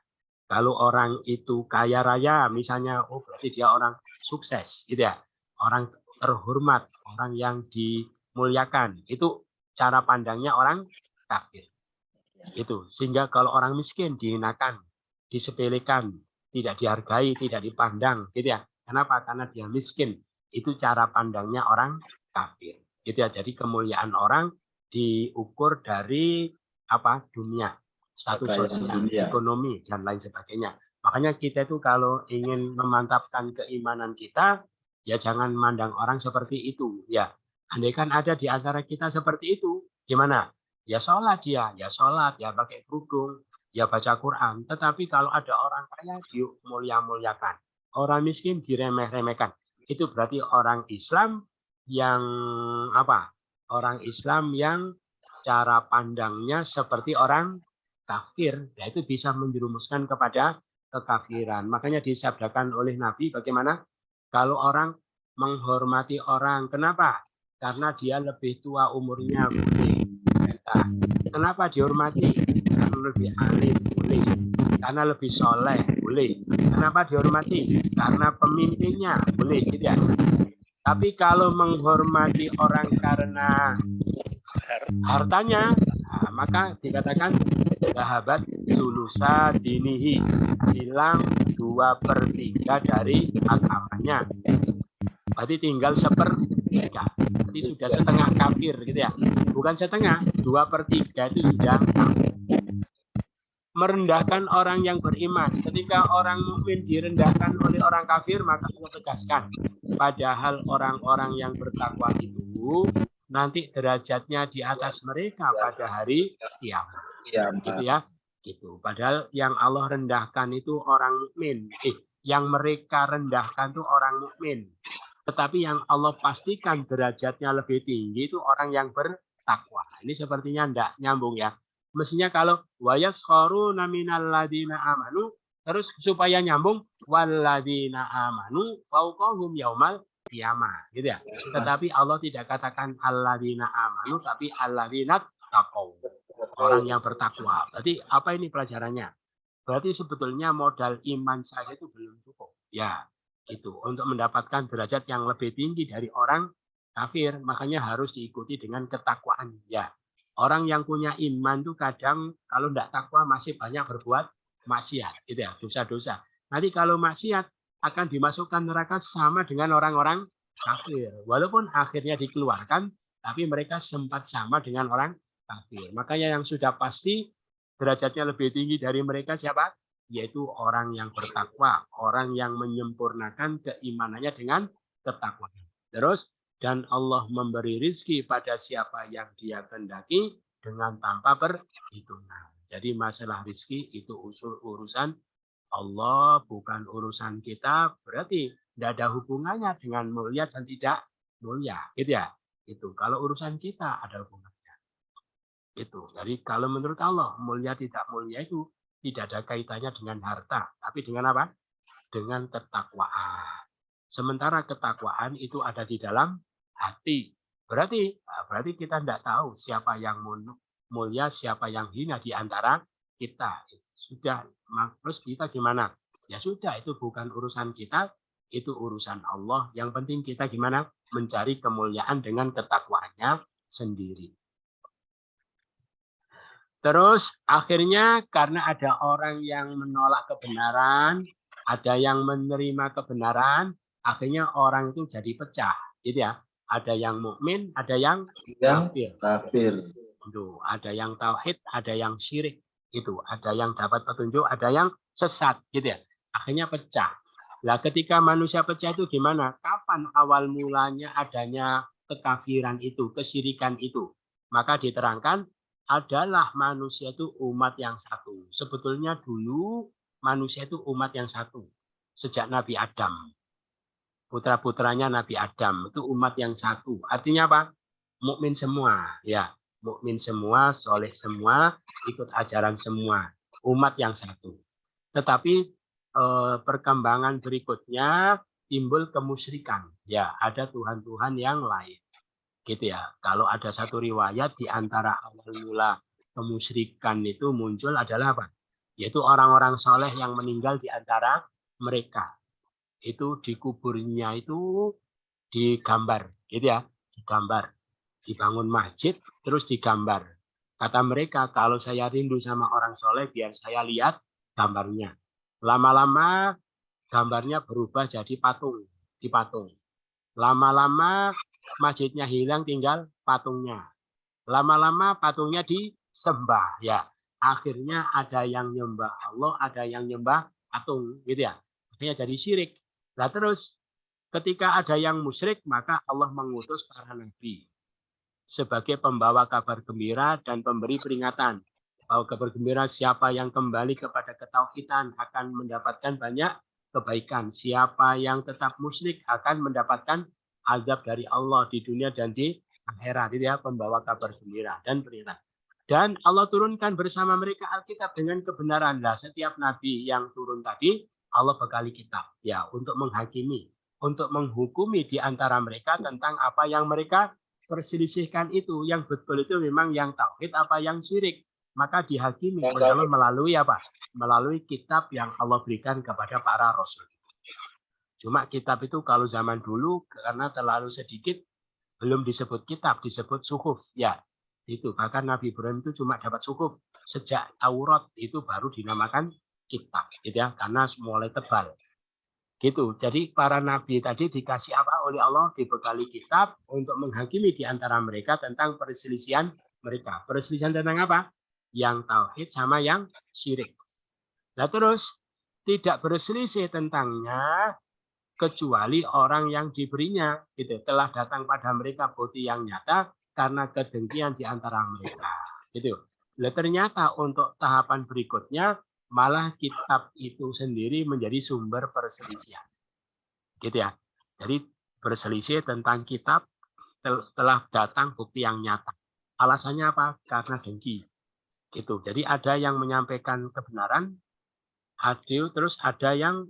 Kalau orang itu kaya raya, misalnya, oh berarti dia orang sukses. Gitu ya. Orang terhormat. Orang yang dimuliakan. Itu cara pandangnya orang kafir. Itu sehingga kalau orang miskin dihinakan, disepelekan, tidak dihargai, tidak dipandang, gitu ya. Kenapa? Karena dia miskin. Itu cara pandangnya orang kafir. Gitu ya. Jadi kemuliaan orang diukur dari apa? Dunia, status sosial, ekonomi dan lain sebagainya. Makanya kita itu kalau ingin memantapkan keimanan kita, ya jangan memandang orang seperti itu, ya. Andaikan ada di antara kita seperti itu, gimana? Ya sholat dia, ya sholat, ya pakai kerudung, ya baca Quran. Tetapi kalau ada orang kaya dimulia-muliakan, orang miskin diremeh-remehkan. Itu berarti orang Islam yang apa? Orang Islam yang cara pandangnya seperti orang kafir, yaitu bisa menjerumuskan kepada kekafiran. Makanya disabdakan oleh Nabi bagaimana? Kalau orang menghormati orang, kenapa? Karena dia lebih tua umurnya, boleh. Kenapa dihormati? Karena lebih alim, boleh. Karena lebih soleh, boleh. Kenapa dihormati? Karena pemimpinnya, boleh. Tidak. Tapi kalau menghormati orang karena hartanya, nah, maka dikatakan sahabat sulusa dinihi, hilang 2/3 dari agamanya. Berarti tinggal 1/3. Berarti sudah setengah kafir, gitu ya. Bukan setengah, 2/3 itu sudah kafir. Merendahkan orang yang beriman. Ketika orang mukmin direndahkan oleh orang kafir, maka Allah tegaskan. Padahal orang-orang yang bertakwa itu nanti derajatnya di atas mereka pada hari kiamat. Gitu ya. Gitu. Padahal yang Allah rendahkan itu orang mukmin. Yang mereka rendahkan itu orang mukmin. Tetapi yang Allah pastikan derajatnya lebih tinggi itu orang yang bertakwa. Ini sepertinya tidak nyambung ya. Mestinya kalau wayaskharuna minal ladina amanu, terus supaya nyambung walladzina amanu fauqahum yaumal qiyamah, gitu ya. Tetapi Allah tidak katakan alladzina amanu, tapi alladzina taqaw. Orang yang bertakwa. Berarti apa ini pelajarannya? Berarti sebetulnya modal iman saja itu belum cukup. Ya. Itu untuk mendapatkan derajat yang lebih tinggi dari orang kafir, makanya harus diikuti dengan ketakwaan. Ya, orang yang punya iman itu kadang kalau tidak takwa masih banyak berbuat maksiat, gitu ya, dosa-dosa. Nanti kalau maksiat akan dimasukkan neraka sama dengan orang-orang kafir, walaupun akhirnya dikeluarkan, tapi mereka sempat sama dengan orang kafir. Makanya yang sudah pasti derajatnya lebih tinggi dari mereka siapa? Yaitu orang yang bertakwa, orang yang menyempurnakan keimanannya dengan ketakwaan. Terus, dan Allah memberi rizki pada siapa yang dia kehendaki dengan tanpa perhitungan. Jadi masalah rizki itu urusan Allah, bukan urusan kita. Berarti tidak ada hubungannya dengan mulia dan tidak mulia, gitu ya. Itu kalau urusan kita ada hubungannya. Itu. Jadi kalau menurut Allah mulia tidak mulia itu tidak ada kaitannya dengan harta, tapi dengan apa? Dengan ketakwaan. Sementara ketakwaan itu ada di dalam hati. Berarti kita tidak tahu siapa yang mulia, siapa yang hina di antara kita. Sudah, terus kita gimana? Ya sudah, itu bukan urusan kita, itu urusan Allah. Yang penting kita gimana? Mencari kemuliaan dengan ketakwaannya sendiri. Terus akhirnya karena ada orang yang menolak kebenaran, ada yang menerima kebenaran, akhirnya orang itu jadi pecah, gitu ya. Ada yang mukmin, ada yang kafir. Itu ada yang tauhid, ada yang syirik. Itu ada yang dapat petunjuk, ada yang sesat, gitu ya. Akhirnya pecah. Nah, ketika manusia pecah itu gimana? Kapan awal mulanya adanya kekafiran itu, kesyirikan itu? Maka diterangkan adalah manusia itu umat yang satu. Sebetulnya dulu manusia itu umat yang satu. Sejak Nabi Adam. Putra-putranya Nabi Adam itu umat yang satu. Artinya apa? Mukmin semua, ya. Mukmin semua, soleh semua, ikut ajaran semua. Umat yang satu. Tetapi perkembangan berikutnya timbul kemusyrikan. Ya, ada Tuhan-Tuhan yang lain. Gitu ya. Kalau ada satu riwayat di antara awal mula kemusyrikan itu muncul adalah apa? Yaitu orang-orang soleh yang meninggal di antara mereka. Itu di kuburnya itu digambar, gitu ya, digambar. Dibangun masjid, terus digambar. Kata mereka, kalau saya rindu sama orang soleh, biar saya lihat gambarnya. Lama-lama gambarnya berubah jadi patung, dipatung. Lama-lama masjidnya hilang, tinggal patungnya. Lama-lama patungnya disembah, ya. Akhirnya ada yang nyembah Allah, ada yang nyembah patung, gitu ya. Akhirnya jadi syirik. Nah terus ketika ada yang musyrik, maka Allah mengutus para nabi sebagai pembawa kabar gembira dan pemberi peringatan. Bahwa kabar gembira siapa yang kembali kepada ketauhidan akan mendapatkan banyak kebaikan. Siapa yang tetap musyrik akan mendapatkan azab dari Allah di dunia dan di akhirat. Itu ya, pembawa kabar gembira dan peringatan. Dan Allah turunkan bersama mereka Alkitab dengan kebenaran. Nah, setiap nabi yang turun tadi, Allah bekali kitab ya untuk menghakimi, untuk menghukumi di antara mereka tentang apa yang mereka perselisihkan itu. Yang betul itu memang yang tauhid apa yang syirik. Maka dihakimi oleh Allah melalui apa? Melalui kitab yang Allah berikan kepada para rasul. Cuma kitab itu kalau zaman dulu karena terlalu sedikit belum disebut kitab, disebut suhuf ya. Itu bahkan Nabi Ibrahim itu cuma dapat suhuf. Sejak Taurat itu baru dinamakan kitab, gitu ya, karena mulai tebal. Gitu. Jadi para nabi tadi dikasih apa oleh Allah? Dibekali kitab untuk menghakimi di antara mereka tentang perselisihan mereka. Perselisihan tentang apa? Yang tauhid sama yang syirik. Nah terus tidak berselisih tentangnya kecuali orang yang diberinya, gitu. Telah datang pada mereka bukti yang nyata karena kedengkian di antara mereka. Gitu. Nah, ternyata untuk tahapan berikutnya malah kitab itu sendiri menjadi sumber perselisihan. Gitu ya. Jadi berselisih tentang kitab telah datang bukti yang nyata. Alasannya apa? Karena dengki. Gitu. Jadi ada yang menyampaikan kebenaran, adil, terus ada yang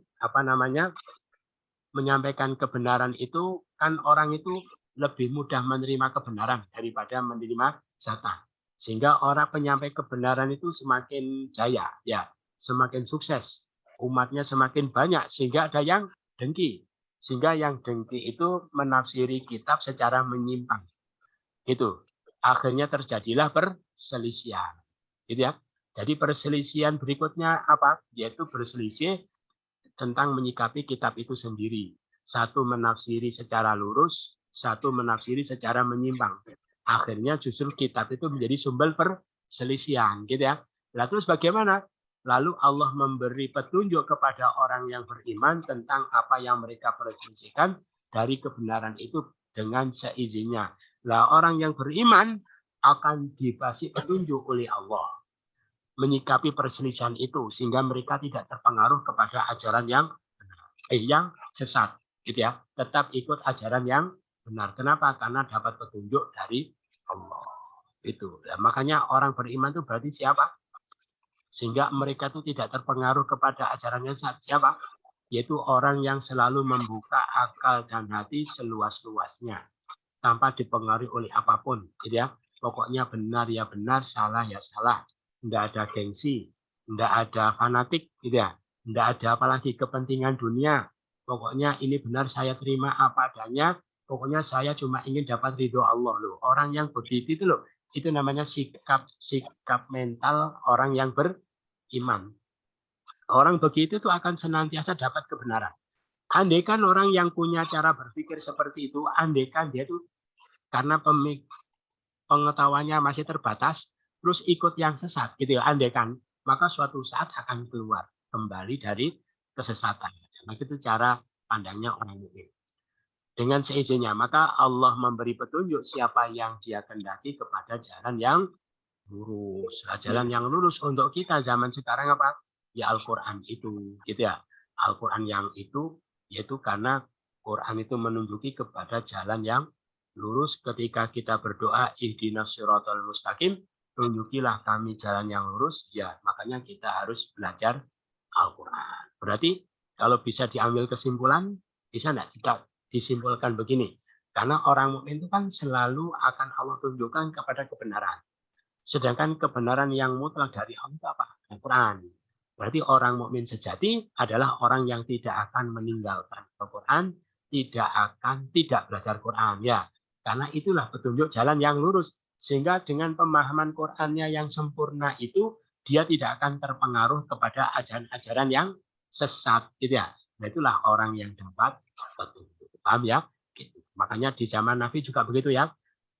menyampaikan kebenaran itu kan orang itu lebih mudah menerima kebenaran daripada menerima jatah. Sehingga orang penyampai kebenaran itu semakin jaya, ya, semakin sukses, umatnya semakin banyak, sehingga ada yang dengki. Sehingga yang dengki itu menafsiri kitab secara menyimpang. Itu akhirnya terjadilah perselisihan. Gitu ya. Jadi perselisihan berikutnya apa? Yaitu berselisih tentang menyikapi kitab itu sendiri. Satu menafsiri secara lurus, satu menafsiri secara menyimpang. Akhirnya justru kitab itu menjadi sumber perselisihan, gitu ya. Lalu terus bagaimana? Lalu Allah memberi petunjuk kepada orang yang beriman tentang apa yang mereka perselisihkan dari kebenaran itu dengan seizinnya. Lah orang yang beriman akan dikasih petunjuk oleh Allah menyikapi perselisihan itu sehingga mereka tidak terpengaruh kepada ajaran yang sesat, gitu ya. Tetap ikut ajaran yang benar. Kenapa? Karena dapat petunjuk dari Allah. Itu. Nah, makanya orang beriman itu berarti siapa? Sehingga mereka itu tidak terpengaruh kepada ajaran yang sesat. Siapa? Yaitu orang yang selalu membuka akal dan hati seluas-luasnya tanpa dipengaruhi oleh apapun, gitu ya. Pokoknya benar ya benar, salah ya salah. Tidak ada gengsi, tidak ada fanatik, gitu ya. Tidak ada apalagi kepentingan dunia. Pokoknya ini benar, saya terima apa adanya. Pokoknya saya cuma ingin dapat ridho Allah loh. Orang yang begitu itu loh, Itu namanya sikap mental orang yang beriman. Orang begitu tuh akan senantiasa dapat kebenaran. Andaikan orang yang punya cara berpikir seperti itu, andaikan dia tuh karena pengetahuannya masih terbatas, terus ikut yang sesat, gitu ya, andaikan, maka suatu saat akan keluar kembali dari kesesatan. Nah, itu cara pandangnya orang mukmin. Dengan seizinnya, maka Allah memberi petunjuk siapa yang Dia kehendaki kepada jalan yang lurus. Nah, jalan yang lurus untuk kita zaman sekarang apa? Ya Al-Qur'an itu, gitu ya. Al-Qur'an yang itu yaitu karena Quran itu menunjuki kepada jalan yang lurus. Ketika kita berdoa ihdinas siratal mustaqim, tunjukilah kami jalan yang lurus, ya makanya kita harus belajar Al-Qur'an. Berarti kalau bisa diambil kesimpulan, bisa enggak kita disimpulkan begini, karena orang mukmin itu kan selalu akan Allah tunjukkan kepada kebenaran. Sedangkan kebenaran yang mutlak dari Allah itu apa? Al-Quran. Berarti orang mukmin sejati adalah orang yang tidak akan meninggalkan Al-Quran, tidak belajar Quran, ya. Karena itulah petunjuk jalan yang lurus. Sehingga dengan pemahaman Qurannya yang sempurna itu, dia tidak akan terpengaruh kepada ajaran-ajaran yang sesat, gitu ya. Nah, itulah orang yang dapat petunjuk. Paham ya? Gitu. Makanya di zaman Nabi juga begitu ya.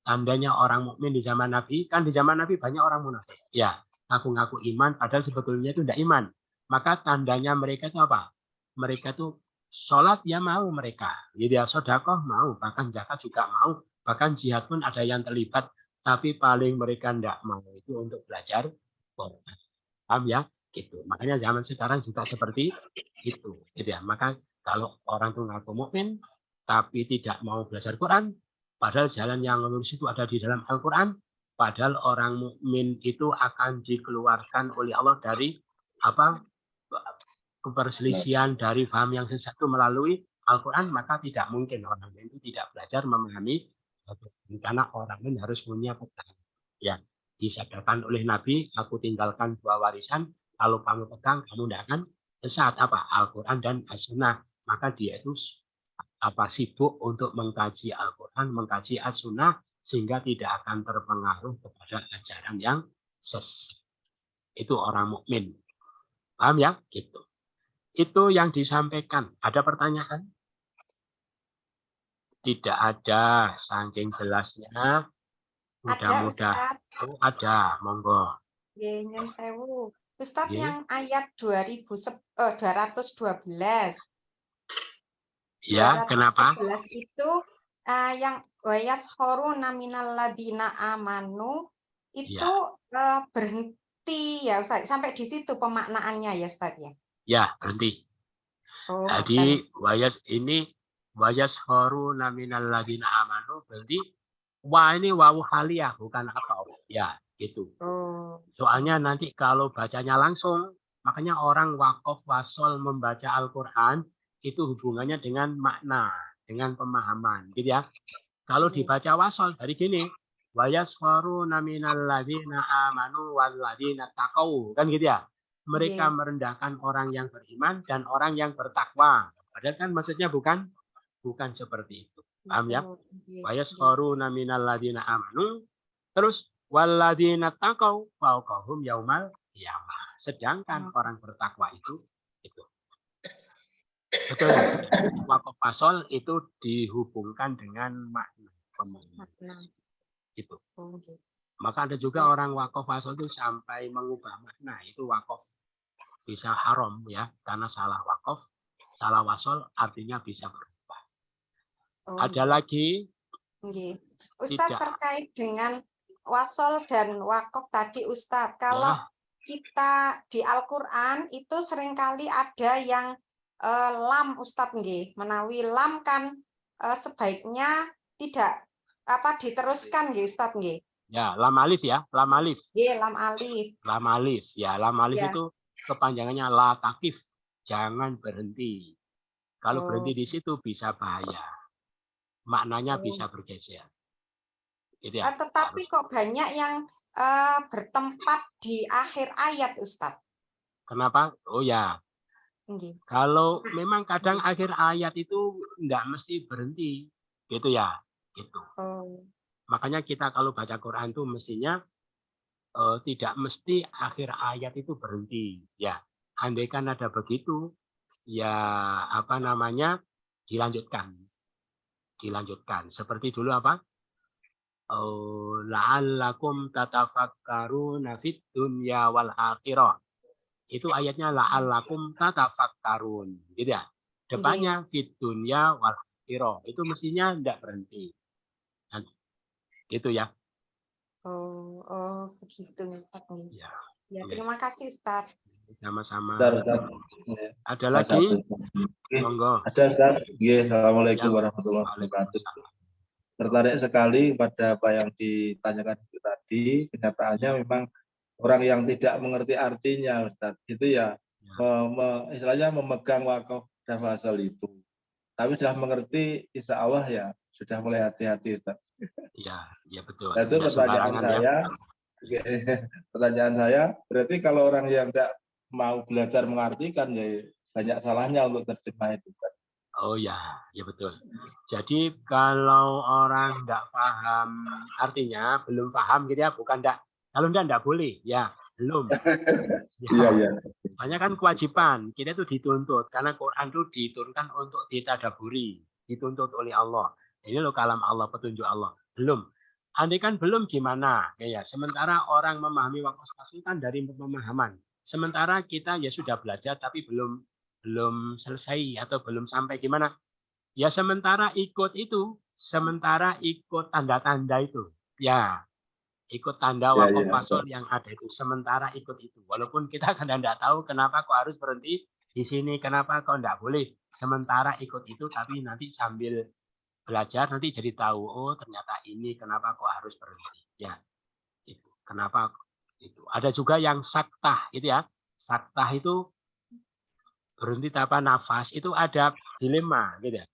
Tandanya orang mukmin di zaman Nabi, kan di zaman Nabi banyak orang munafik. Ya, ngaku-ngaku iman, padahal sebetulnya itu tidak iman. Maka tandanya mereka itu apa? Mereka itu sholat ya mau mereka. Gitu ya, sedekah mau, bahkan zakat juga mau. Bahkan jihad pun ada yang terlibat. Tapi paling mereka tidak mau itu untuk belajar Quran. Paham ya? Gitu. Makanya zaman sekarang juga seperti itu. Gitu ya. Maka kalau orang itu ngaku mukmin, tapi tidak mau belajar Quran, padahal jalan yang lurus itu ada di dalam Al-Quran, padahal orang mukmin itu akan dikeluarkan oleh Allah dari apa keperselisihan dari paham yang sesat itu melalui Al-Quran, maka tidak mungkin orang mukmin itu tidak belajar memahami Al-Quran, karena orang mukmin harus punya pegang. Ya, disabdakan oleh Nabi, aku tinggalkan 2 warisan, kalau kamu pegang, kamu tidak akan sesat. Apa? Al-Quran dan As-Sunnah. Maka dia itu sibuk untuk mengkaji Al-Quran, mengkaji As-Sunnah, sehingga tidak akan terpengaruh kepada ajaran yang sesat. Itu orang mukmin. Paham ya? Gitu. Itu yang disampaikan. Ada pertanyaan? Tidak ada, saking jelasnya. Mudah-mudahan. Ada, monggo. Nyen sewu. Ustadz Ye. yang ayat 212. Ya, kenapa? Itu yang wayashoruna minal ladina amanu itu berhenti ya Ustaz. Sampai di situ pemaknaannya ya Ustaz ya. Ya, berhenti. Oh, jadi wayashoruna minal ladina amanu berarti ini wawu haliyah bukan atau ya gitu. Oh. Soalnya nanti kalau bacanya langsung, makanya orang waqaf wasol membaca Al-Qur'an itu hubungannya dengan makna, dengan pemahaman, gitu ya. Kalau dibaca wasol dari gini, wayasfaruna minal ladzina amanu wal ladzina taqau, kan gitu ya. Mereka merendahkan orang yang beriman dan orang yang bertakwa. Padahal kan maksudnya bukan seperti itu. Paham ya? Wayasfaruna minal ladzina amanu, terus wal ladzina taqau fawqahum yaumal qiyamah. Sedangkan orang bertakwa itu betul. Waqaf fasol itu dihubungkan dengan makna pemahaman. Gitu. Maka ada juga orang waqaf fasol itu sampai mengubah makna. Itu waqaf bisa haram ya, karena salah waqaf, salah wasol artinya bisa berubah. Ada lagi? Ustadz terkait dengan wasol dan waqaf tadi Ustadz, kalau kita di Al-Qur'an itu seringkali ada yang lam Ustadz nggih, menawi lam kan sebaiknya tidak diteruskan nggih Ustadz nggih. Ya, lam alif ya, lam alif. Nggih, lam alif. Lam alif. Ya, lam alif itu kepanjangannya la takif, jangan berhenti. Kalau berhenti di situ bisa bahaya. Maknanya bisa bergeser. Gitu ya. Tetapi kok banyak yang bertempat di akhir ayat Ustadz. Kenapa? Oh ya. Kalau memang kadang akhir ayat itu enggak mesti berhenti, gitu ya, gitu. Makanya kita kalau baca Quran itu mestinya tidak mesti akhir ayat itu berhenti. Ya, andaikan ada begitu, ya apa namanya dilanjutkan. Seperti dulu apa? La'allakum tatafakkaruna fid dunya wal akhirah. Itu ayatnya la'allakum tatafakkarun. Gitu ya. Depannya fid dunya wal akhirah. Itu mestinya tidak berhenti. Gitu ya. Begitu Ustaz. Ya. Ya, terima kasih Ustaz. Sama-sama. Ustaz. Ada lagi? Monggo. Ada Ustaz. Assalamualaikum Ya. warahmatullahi wabarakatuh. Waalaikumsalam. Tertarik sekali pada apa yang ditanyakan itu tadi. Kenyataannya memang orang yang tidak mengerti artinya, Ustaz, itu ya, istilahnya memegang wakaf dan fasal itu. Tapi sudah mengerti, insya Allah ya sudah mulai hati-hati, Ustaz. Ya betul. Nah, itu pertanyaan saya. Pertanyaan saya, berarti kalau orang yang tidak mau belajar mengartikan, ya banyak salahnya untuk terjemah itu, Ustaz. Oh ya betul. Jadi kalau orang tidak paham artinya, belum paham gitu ya, bukan tidak. Kalau tidak boleh, ya belum. Iya. Banyak kan kewajiban kita itu dituntut karena Quran itu diturunkan untuk ditadaburi, dituntut oleh Allah. Ini loh kalam Allah, petunjuk Allah. Belum. Andai kan belum gimana? Ya. Sementara orang memahami wakaf fasal kan dari pemahaman. Sementara kita ya sudah belajar tapi belum selesai atau belum sampai gimana? Ya sementara ikut tanda-tanda itu. Ya, ikut tanda wakaf fasal yang ada itu. Sementara ikut itu. Walaupun kita kadang tidak tahu kenapa kok harus berhenti di sini, kenapa kok tidak boleh. Sementara ikut itu, tapi nanti sambil belajar nanti jadi tahu, oh ternyata ini kenapa kok harus berhenti. Ya, itu. Kenapa itu? Ada juga yang saktah, gitu ya. Saktah itu berhenti tanpa nafas itu ada dilema gitu ya.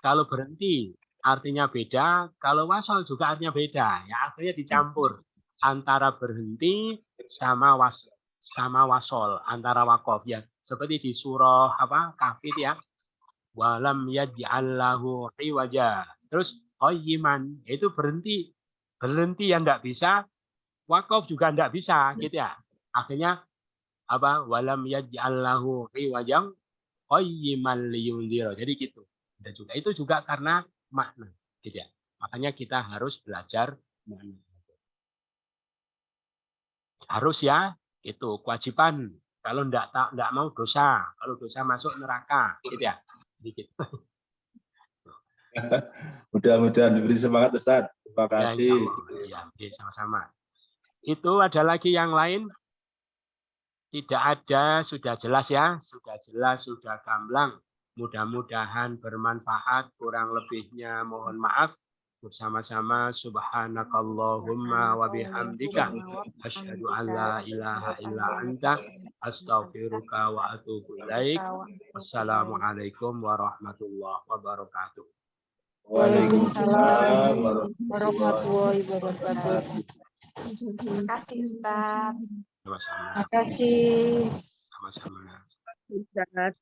Kalau berhenti artinya beda, kalau wasol juga artinya beda. Ya akhirnya dicampur antara berhenti sama wasol, antara wakaf ya. Seperti di surah Kahfi ya. Walam yaj'allahu iwaja. Terus qayyiman itu berhenti yang enggak bisa, wakaf juga enggak bisa gitu ya. Akhirnya walam yaj'allahu iwajang qayyiman liyundhira. Jadi gitu. Dan juga itu juga karena makna gitu ya. Makanya kita harus belajar makna. Harus ya, itu kewajiban. Kalau enggak mau dosa, kalau dosa masuk neraka gitu ya. Dikit. Mudah-mudahan diberi semangat Ustaz. Terima kasih. Ya, sama-sama. Itu ada lagi yang lain? Tidak ada, sudah jelas ya, sudah gamblang. Mudah-mudahan bermanfaat, kurang lebihnya mohon maaf. Bersama-sama subhanakallahumma wa bihamdika asyhadu an la ilaha illa anta astaghfiruka wa atubu ilaik. Wassalamualaikum warahmatullahi wabarakatuh. Waalaikumsalam warahmatullahi wabarakatuh. Terima kasih Ustaz. Sama-sama. Terima kasih. Sama-sama. Ustaz.